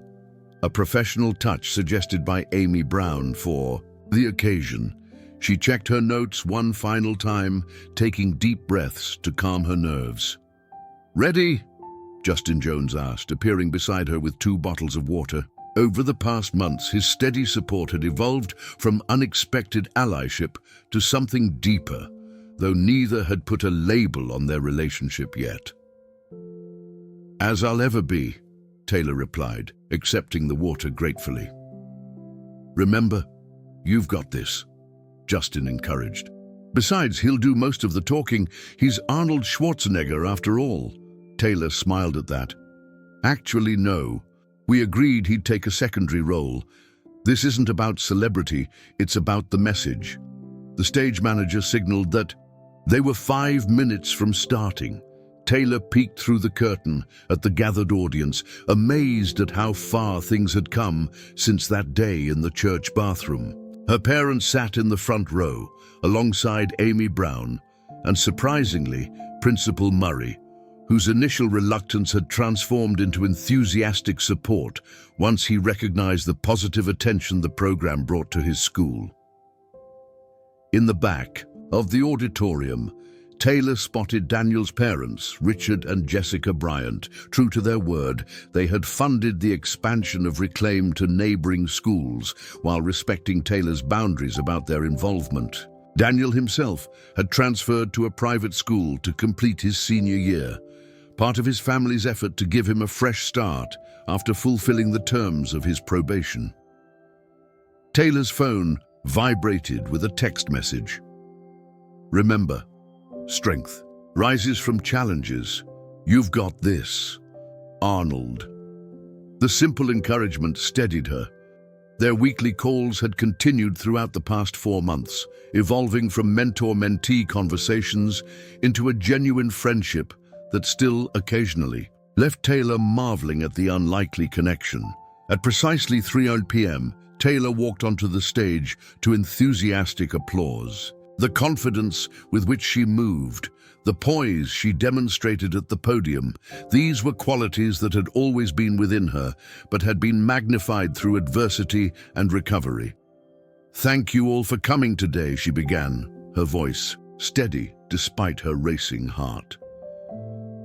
a professional touch suggested by Amy Brown for the occasion. She checked her notes one final time, taking deep breaths to calm her nerves. Ready? Justin Jones asked, appearing beside her with 2 bottles of water. Over the past months, his steady support had evolved from unexpected allyship to something deeper, though neither had put a label on their relationship yet. As I'll ever be, Taylor replied, accepting the water gratefully. Remember, you've got this, Justin encouraged. Besides, he'll do most of the talking. He's Arnold Schwarzenegger after all. Taylor smiled at that. Actually, no. We agreed he'd take a secondary role. This isn't about celebrity, it's about the message. The stage manager signaled that they were 5 minutes from starting. Taylor peeked through the curtain at the gathered audience, amazed at how far things had come since that day in the church bathroom. Her parents sat in the front row, alongside Amy Brown, and surprisingly, Principal Murray, whose initial reluctance had transformed into enthusiastic support once he recognized the positive attention the program brought to his school. In the back of the auditorium, Taylor spotted Daniel's parents, Richard and Jessica Bryant. True to their word, they had funded the expansion of Reclaim to neighboring schools while respecting Taylor's boundaries about their involvement. Daniel himself had transferred to a private school to complete his senior year, part of his family's effort to give him a fresh start after fulfilling the terms of his probation. Taylor's phone vibrated with a text message. Remember, strength rises from challenges. You've got this. Arnold. The simple encouragement steadied her. Their weekly calls had continued throughout the past 4 months, evolving from mentor-mentee conversations into a genuine friendship that still occasionally left Taylor marveling at the unlikely connection. At precisely 3 p.m., Taylor walked onto the stage to enthusiastic applause. The confidence with which she moved, the poise she demonstrated at the podium, these were qualities that had always been within her, but had been magnified through adversity and recovery. Thank you all for coming today, she began, her voice steady despite her racing heart.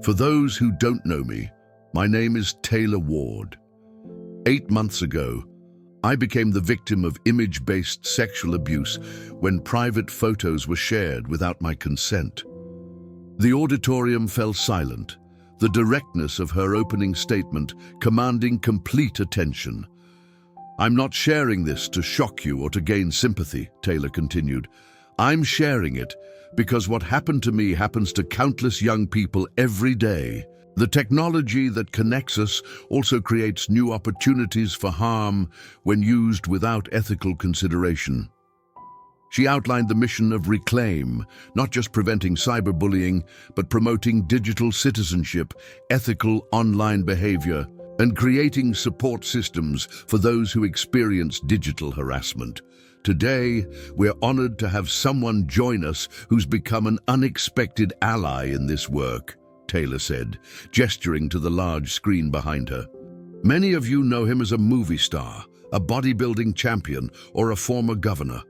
For those who don't know me, my name is Taylor Ward. 8 months ago, I became the victim of image-based sexual abuse when private photos were shared without my consent. The auditorium fell silent, the directness of her opening statement commanding complete attention. "I'm not sharing this to shock you or to gain sympathy," Taylor continued. "I'm sharing it because what happened to me happens to countless young people every day. The technology that connects us also creates new opportunities for harm when used without ethical consideration." She outlined the mission of Reclaim, not just preventing cyberbullying, but promoting digital citizenship, ethical online behavior, and creating support systems for those who experience digital harassment. Today, we're honored to have someone join us who's become an unexpected ally in this work, Taylor said, gesturing to the large screen behind her. "Many of you know him as a movie star, a bodybuilding champion, or a former governor.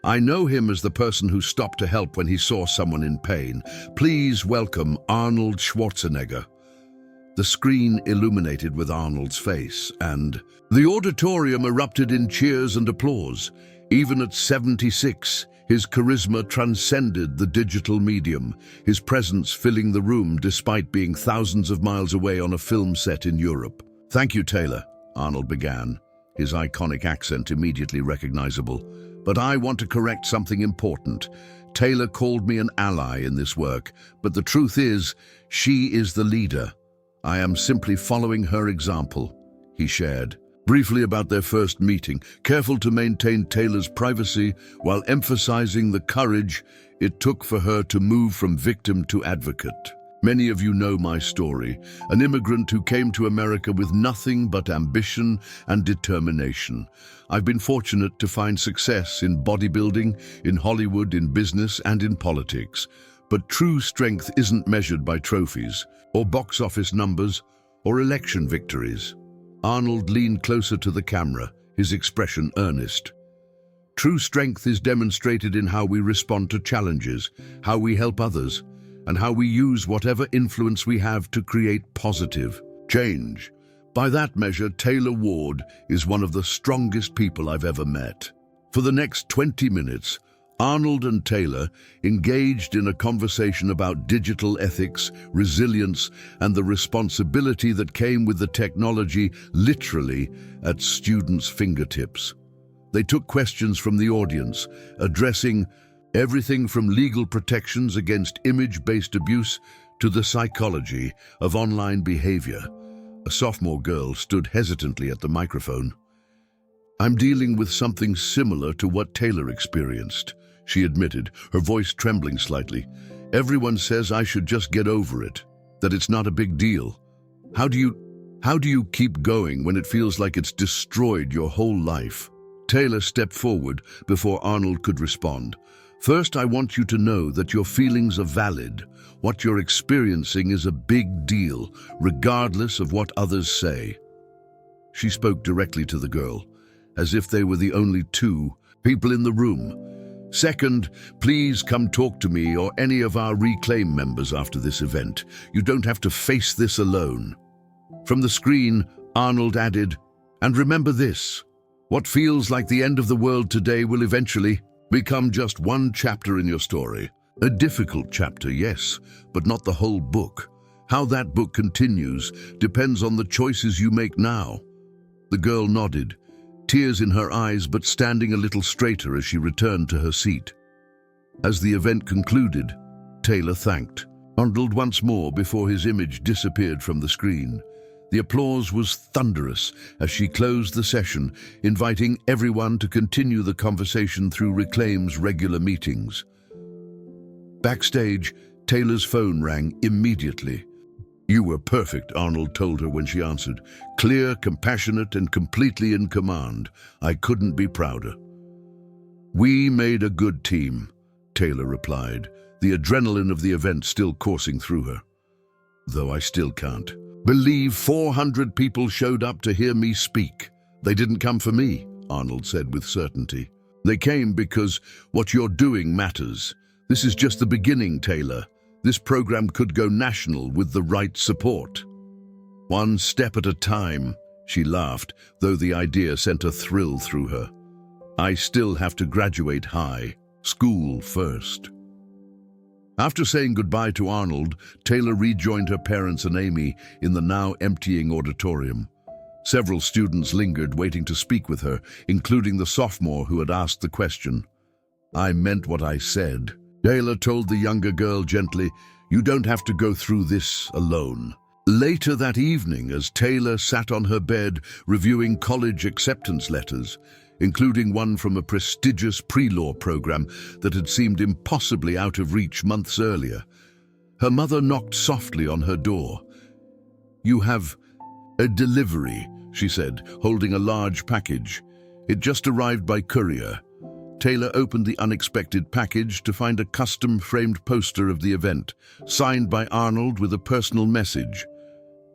I know him as the person who stopped to help when he saw someone in pain. Please welcome Arnold Schwarzenegger." The screen illuminated with Arnold's face, and the auditorium erupted in cheers and applause. Even at 76, his charisma transcended the digital medium, his presence filling the room despite being thousands of miles away on a film set in Europe. "Thank you, Taylor," Arnold began, his iconic accent immediately recognizable. "But I want to correct something important. Taylor called me an ally in this work, but the truth is, she is the leader. I am simply following her example," he shared. Briefly about their first meeting, careful to maintain Taylor's privacy while emphasizing the courage it took for her to move from victim to advocate. "Many of you know my story, an immigrant who came to America with nothing but ambition and determination. I've been fortunate to find success in bodybuilding, in Hollywood, in business, and in politics. But true strength isn't measured by trophies, or box office numbers, or election victories." Arnold leaned closer to the camera, his expression earnest. "True strength is demonstrated in how we respond to challenges, how we help others, and how we use whatever influence we have to create positive change. By that measure, Taylor Ward is one of the strongest people I've ever met." For the next 20 minutes, Arnold and Taylor engaged in a conversation about digital ethics, resilience, and the responsibility that came with the technology literally at students' fingertips. They took questions from the audience, addressing everything from legal protections against image-based abuse to the psychology of online behavior. A sophomore girl stood hesitantly at the microphone. "I'm dealing with something similar to what Taylor experienced," she admitted, her voice trembling slightly. "Everyone says I should just get over it, that it's not a big deal. How do you keep going when it feels like it's destroyed your whole life?" Taylor stepped forward before Arnold could respond. "First, I want you to know that your feelings are valid. What you're experiencing is a big deal, regardless of what others say." She spoke directly to the girl, as if they were the only two people in the room. "Second, please come talk to me or any of our Reclaim members after this event. You don't have to face this alone." From the screen, Arnold added, "And remember this, what feels like the end of the world today will eventually become just one chapter in your story. A difficult chapter, yes, but not the whole book. How that book continues depends on the choices you make now." The girl nodded, tears in her eyes but standing a little straighter as she returned to her seat. As the event concluded, Taylor thanked Arnold once more before his image disappeared from the screen. The applause was thunderous as she closed the session, inviting everyone to continue the conversation through Reclaim's regular meetings. Backstage, Taylor's phone rang immediately. "You were perfect," Arnold told her when she answered. "Clear, compassionate, and completely in command. I couldn't be prouder." "We made a good team," Taylor replied, the adrenaline of the event still coursing through her. "Though I still can't believe 400 people showed up to hear me speak. They didn't come for me," Arnold said with certainty. "They came because what you're doing matters. This is just the beginning, Taylor. This program could go national with the right support." "One step at a time," She laughed, though the idea sent a thrill through her. I still have to graduate high. School first. After saying goodbye to Arnold, Taylor rejoined her parents and Amy in the now emptying auditorium. Several students lingered, waiting to speak with her, including the sophomore who had asked the question. I meant what I said. Taylor told the younger girl gently, you don't have to go through this alone. Later that evening, as Taylor sat on her bed reviewing college acceptance letters, including one from a prestigious pre-law program that had seemed impossibly out of reach months earlier, her mother knocked softly on her door. You have a delivery, she said, holding a large package. It just arrived by courier. Taylor opened the unexpected package to find a custom-framed poster of the event, signed by Arnold with a personal message.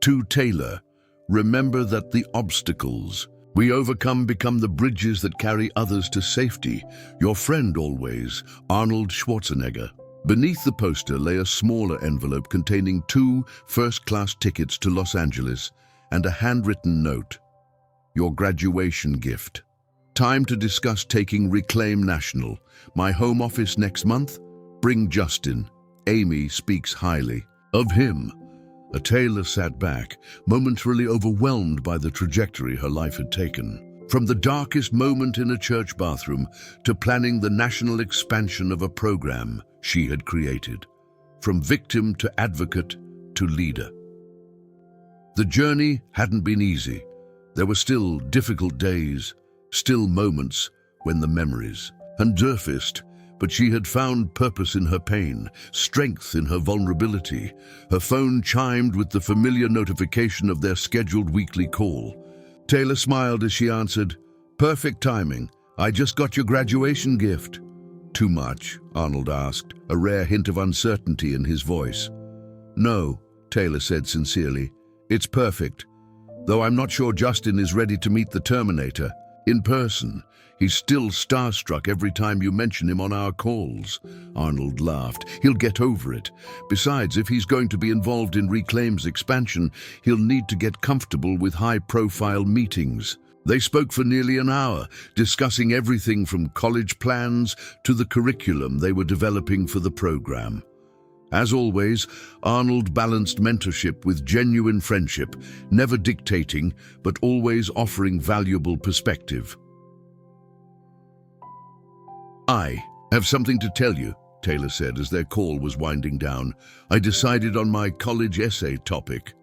To Taylor, remember that the obstacles we overcome become the bridges that carry others to safety. Your friend always, Arnold Schwarzenegger. Beneath the poster lay a smaller envelope containing 2 first-class tickets to Los Angeles and a handwritten note. Your graduation gift. Time to discuss taking Reclaim National. My home office next month? Bring Justin. Amy speaks highly of him. Taylor sat back, momentarily overwhelmed by the trajectory her life had taken. From the darkest moment in a church bathroom to planning the national expansion of a program she had created. From victim to advocate to leader. The journey hadn't been easy. There were still difficult days, still moments when the memories had surfaced. But she had found purpose in her pain, strength in her vulnerability. Her phone chimed with the familiar notification of their scheduled weekly call. Taylor smiled as she answered, Perfect timing. I just got your graduation gift. Too much? Arnold asked, a rare hint of uncertainty in his voice. No, Taylor said sincerely. It's perfect. Though I'm not sure Justin is ready to meet the Terminator. In person. He's still starstruck every time you mention him on our calls. Arnold laughed. He'll get over it. Besides, if he's going to be involved in Reclaim's expansion, he'll need to get comfortable with high-profile meetings. They spoke for nearly an hour, discussing everything from college plans to the curriculum they were developing for the program. As always, Arnold balanced mentorship with genuine friendship, never dictating, but always offering valuable perspective. I have something to tell you, Taylor said as their call was winding down. I decided on my college essay topic.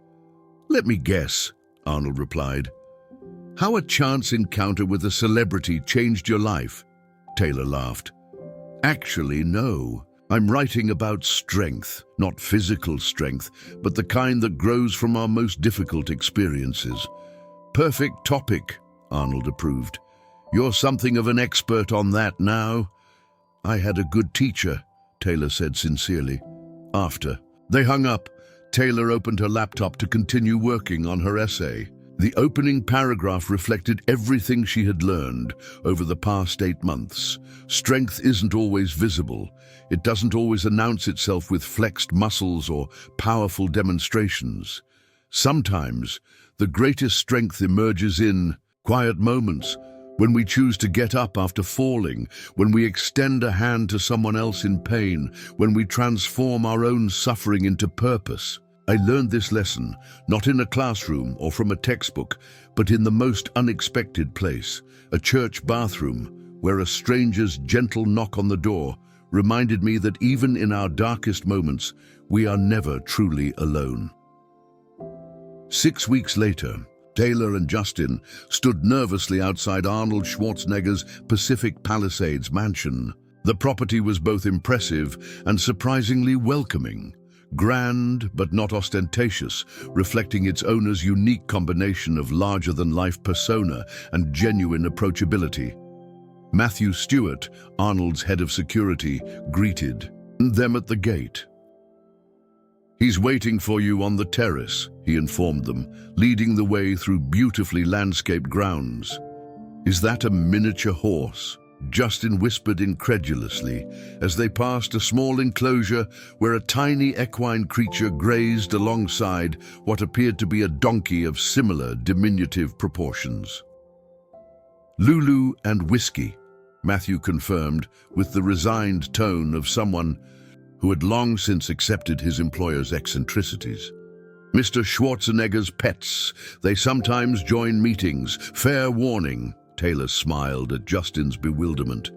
Let me guess, Arnold replied. How a chance encounter with a celebrity changed your life? Taylor laughed. Actually, no. I'm writing about strength, not physical strength, but the kind that grows from our most difficult experiences. Perfect topic, Arnold approved. You're something of an expert on that now. I had a good teacher, Taylor said sincerely. After they hung up, Taylor opened her laptop to continue working on her essay. The opening paragraph reflected everything she had learned over the past 8 months. Strength isn't always visible. It doesn't always announce itself with flexed muscles or powerful demonstrations. Sometimes, the greatest strength emerges in quiet moments, when we choose to get up after falling, when we extend a hand to someone else in pain, when we transform our own suffering into purpose. I learned this lesson, not in a classroom or from a textbook, but in the most unexpected place, a church bathroom, where a stranger's gentle knock on the door reminded me that even in our darkest moments, we are never truly alone. 6 weeks later, Taylor and Justin stood nervously outside Arnold Schwarzenegger's Pacific Palisades mansion. The property was both impressive and surprisingly welcoming. Grand, but not ostentatious, reflecting its owner's unique combination of larger-than-life persona and genuine approachability. Matthew Stewart, Arnold's head of security, greeted them at the gate. He's waiting for you on the terrace, he informed them, leading the way through beautifully landscaped grounds. Is that a miniature horse? Justin whispered incredulously as they passed a small enclosure where a tiny equine creature grazed alongside what appeared to be a donkey of similar diminutive proportions. "Lulu and whiskey," Matthew confirmed with the resigned tone of someone who had long since accepted his employer's eccentricities. "Mr. Schwarzenegger's pets. They sometimes join meetings. Fair warning." Taylor smiled at Justin's bewilderment.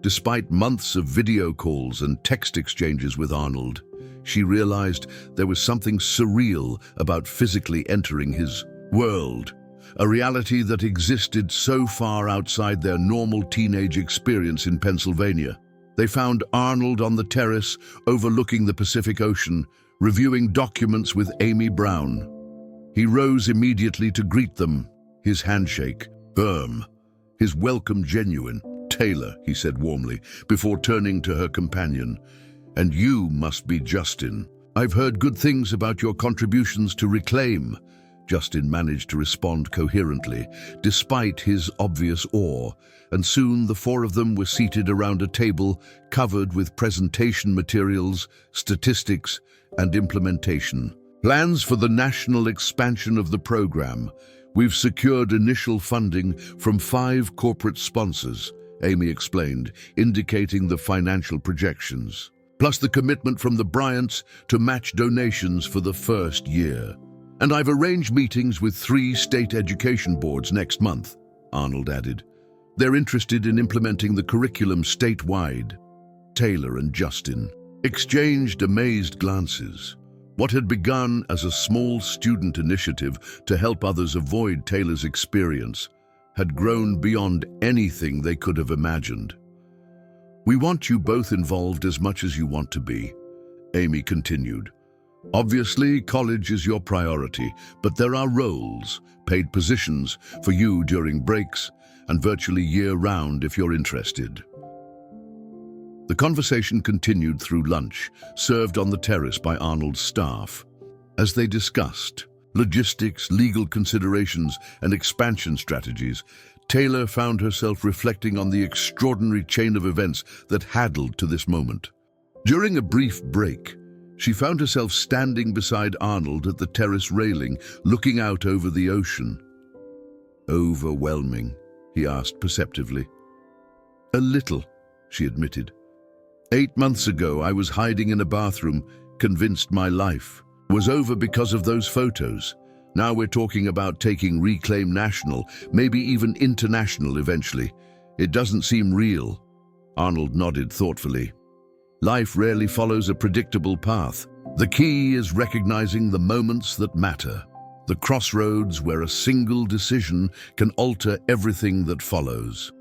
Despite months of video calls and text exchanges with Arnold, she realized there was something surreal about physically entering his world, a reality that existed so far outside their normal teenage experience in Pennsylvania. They found Arnold on the terrace overlooking the Pacific Ocean, reviewing documents with Amy Brown. He rose immediately to greet them, his handshake firm, his welcome genuine. "Taylor," he said warmly, before turning to her companion. "And you must be Justin. I've heard good things about your contributions to Reclaim." Justin managed to respond coherently, despite his obvious awe, and soon the four of them were seated around a table covered with presentation materials, statistics, and implementation. "Plans for the national expansion of the program. We've secured initial funding from 5 corporate sponsors," Amy explained, indicating the financial projections, "plus the commitment from the Bryants to match donations for the first year. And I've arranged meetings with 3 state education boards next month," Arnold added. "They're interested in implementing the curriculum statewide." Taylor and Justin exchanged amazed glances. What had begun as a small student initiative to help others avoid Taylor's experience had grown beyond anything they could have imagined. "We want you both involved as much as you want to be," Amy continued. "Obviously, college is your priority, but there are roles, paid positions, for you during breaks and virtually year-round if you're interested." The conversation continued through lunch, served on the terrace by Arnold's staff. As they discussed logistics, legal considerations, and expansion strategies, Taylor found herself reflecting on the extraordinary chain of events that had led to this moment. During a brief break, she found herself standing beside Arnold at the terrace railing, looking out over the ocean. "Overwhelming?" he asked perceptively. "A little," she admitted. 8 months ago, I was hiding in a bathroom, convinced my life was over because of those photos. Now we're talking about taking Reclaim national, maybe even international eventually. It doesn't seem real." Arnold nodded thoughtfully. "Life rarely follows a predictable path. The key is recognizing the moments that matter, the crossroads where a single decision can alter everything that follows."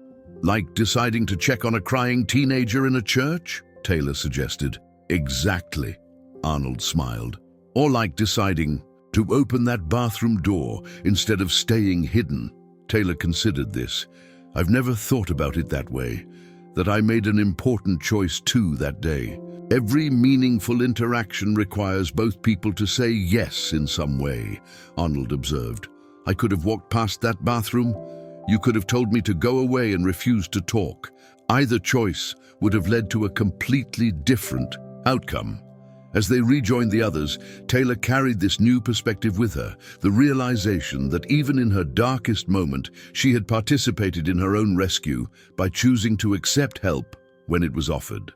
"Like deciding to check on a crying teenager in a church?" Taylor suggested. "Exactly," Arnold smiled. "Or like deciding to open that bathroom door instead of staying hidden." Taylor considered this. "I've never thought about it that way, that I made an important choice too that day. Every meaningful interaction requires both people to say yes in some way," Arnold observed. "I could have walked past that bathroom. You could have told me to go away and refuse to talk. Either choice would have led to a completely different outcome." As they rejoined the others, Taylor carried this new perspective with her, the realization that even in her darkest moment, she had participated in her own rescue by choosing to accept help when it was offered.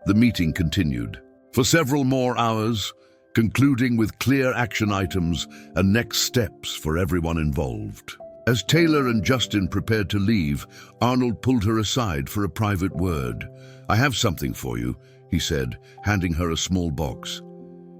The meeting continued for several more hours, concluding with clear action items and next steps for everyone involved. As Taylor and Justin prepared to leave, Arnold pulled her aside for a private word. "I have something for you," he said, handing her a small box.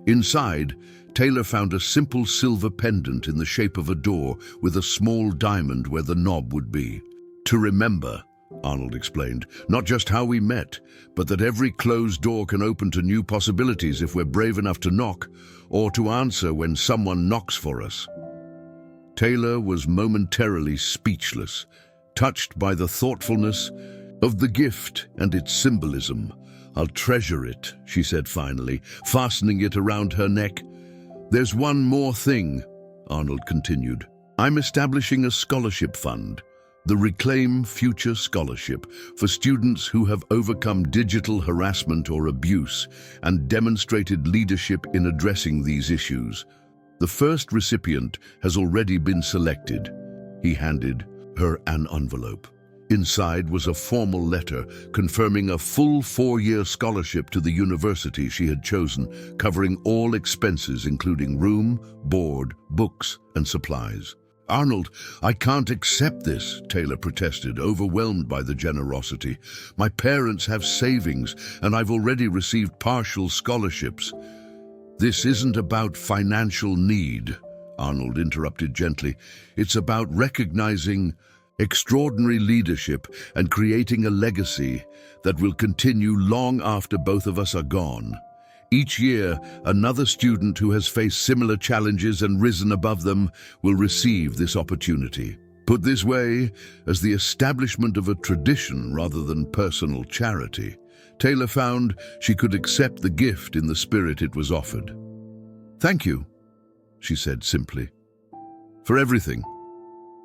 Inside, Taylor found a simple silver pendant in the shape of a door with a small diamond where the knob would be. "To remember," Arnold explained, "not just how we met, but that every closed door can open to new possibilities if we're brave enough to knock, or to answer when someone knocks for us." Taylor was momentarily speechless, touched by the thoughtfulness of the gift and its symbolism. "I'll treasure it," she said finally, fastening it around her neck. "There's one more thing," Arnold continued. "I'm establishing a scholarship fund, the Reclaim Future Scholarship for students who have overcome digital harassment or abuse and demonstrated leadership in addressing these issues. The first recipient has already been selected. He handed her an envelope. Inside was a formal letter confirming a full 4-year scholarship to the university she had chosen, covering all expenses including room, board, books, and supplies. "Arnold, I can't accept this," Taylor protested, overwhelmed by the generosity. "My parents have savings, and I've already received partial scholarships." "This isn't about financial need," Arnold interrupted gently. "It's about recognizing extraordinary leadership and creating a legacy that will continue long after both of us are gone. Each year, another student who has faced similar challenges and risen above them will receive this opportunity. Put this way, as the establishment of a tradition rather than personal charity, Taylor found she could accept the gift in the spirit it was offered. "Thank you," she said simply. "For everything?"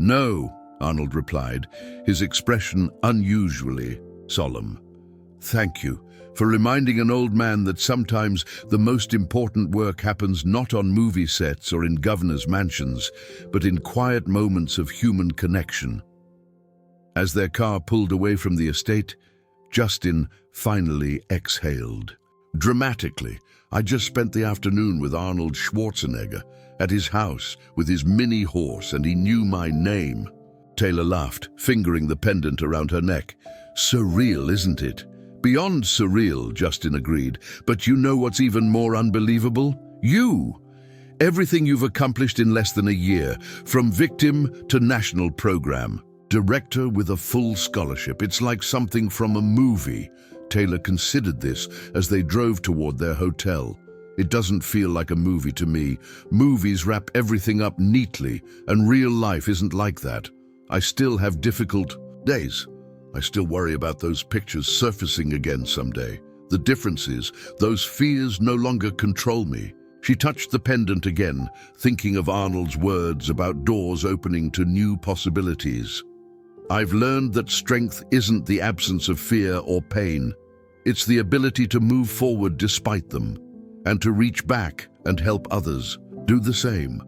"No," Arnold replied, his expression unusually solemn. "Thank you for reminding an old man that sometimes the most important work happens not on movie sets or in governors' mansions, but in quiet moments of human connection." As their car pulled away from the estate, Justin finally exhaled. Dramatically, "I just spent the afternoon with Arnold Schwarzenegger at his house with his mini horse, and he knew my name." Taylor laughed, fingering the pendant around her neck. "Surreal, isn't it?" "Beyond surreal," Justin agreed. "But you know what's even more unbelievable? You! Everything you've accomplished in less than a year, from victim to national program. Director with a full scholarship. It's like something from a movie." Taylor considered this as they drove toward their hotel. "It doesn't feel like a movie to me. Movies wrap everything up neatly, and real life isn't like that. I still have difficult days. I still worry about those pictures surfacing again someday. The difference is, those fears no longer control me." She touched the pendant again, thinking of Arnold's words about doors opening to new possibilities. "I've learned that strength isn't the absence of fear or pain. It's the ability to move forward despite them, and to reach back and help others do the same."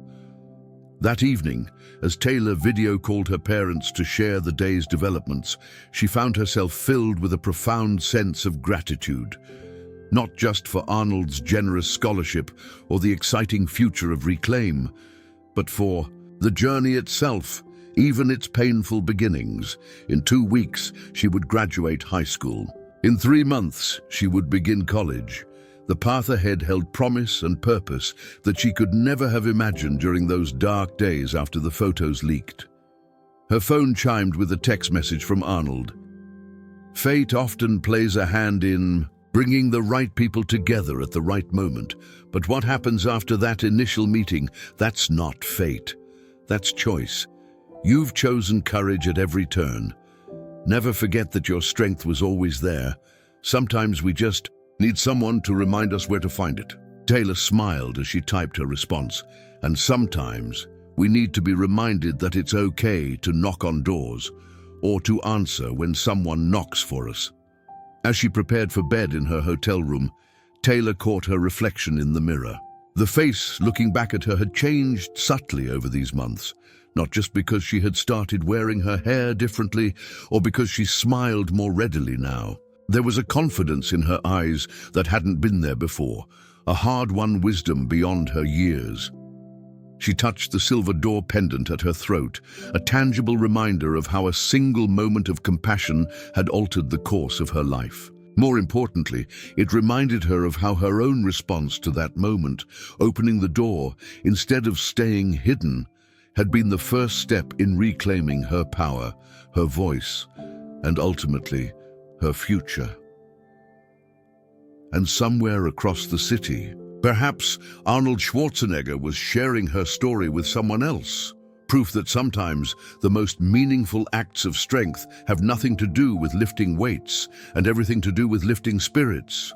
That evening, as Taylor video called her parents to share the day's developments, she found herself filled with a profound sense of gratitude. Not just for Arnold's generous scholarship or the exciting future of Reclaim, but for the journey itself, even its painful beginnings. In 2 weeks, she would graduate high school. In 3 months, she would begin college. The path ahead held promise and purpose that she could never have imagined during those dark days after the photos leaked. Her phone chimed with a text message from Arnold. "Fate often plays a hand in bringing the right people together at the right moment. But what happens after that initial meeting, that's not fate. That's choice. You've chosen courage at every turn. Never forget that your strength was always there. Sometimes we just need someone to remind us where to find it." Taylor smiled as she typed her response. "And sometimes we need to be reminded that it's okay to knock on doors, or to answer when someone knocks for us." As she prepared for bed in her hotel room, Taylor caught her reflection in the mirror. The face looking back at her had changed subtly over these months, not just because she had started wearing her hair differently or because she smiled more readily now. There was a confidence in her eyes that hadn't been there before, a hard-won wisdom beyond her years. She touched the silver door pendant at her throat, a tangible reminder of how a single moment of compassion had altered the course of her life. More importantly, it reminded her of how her own response to that moment, opening the door instead of staying hidden, had been the first step in reclaiming her power, her voice, and ultimately, her future. And somewhere across the city, perhaps Arnold Schwarzenegger was sharing her story with someone else. Proof that sometimes the most meaningful acts of strength have nothing to do with lifting weights and everything to do with lifting spirits.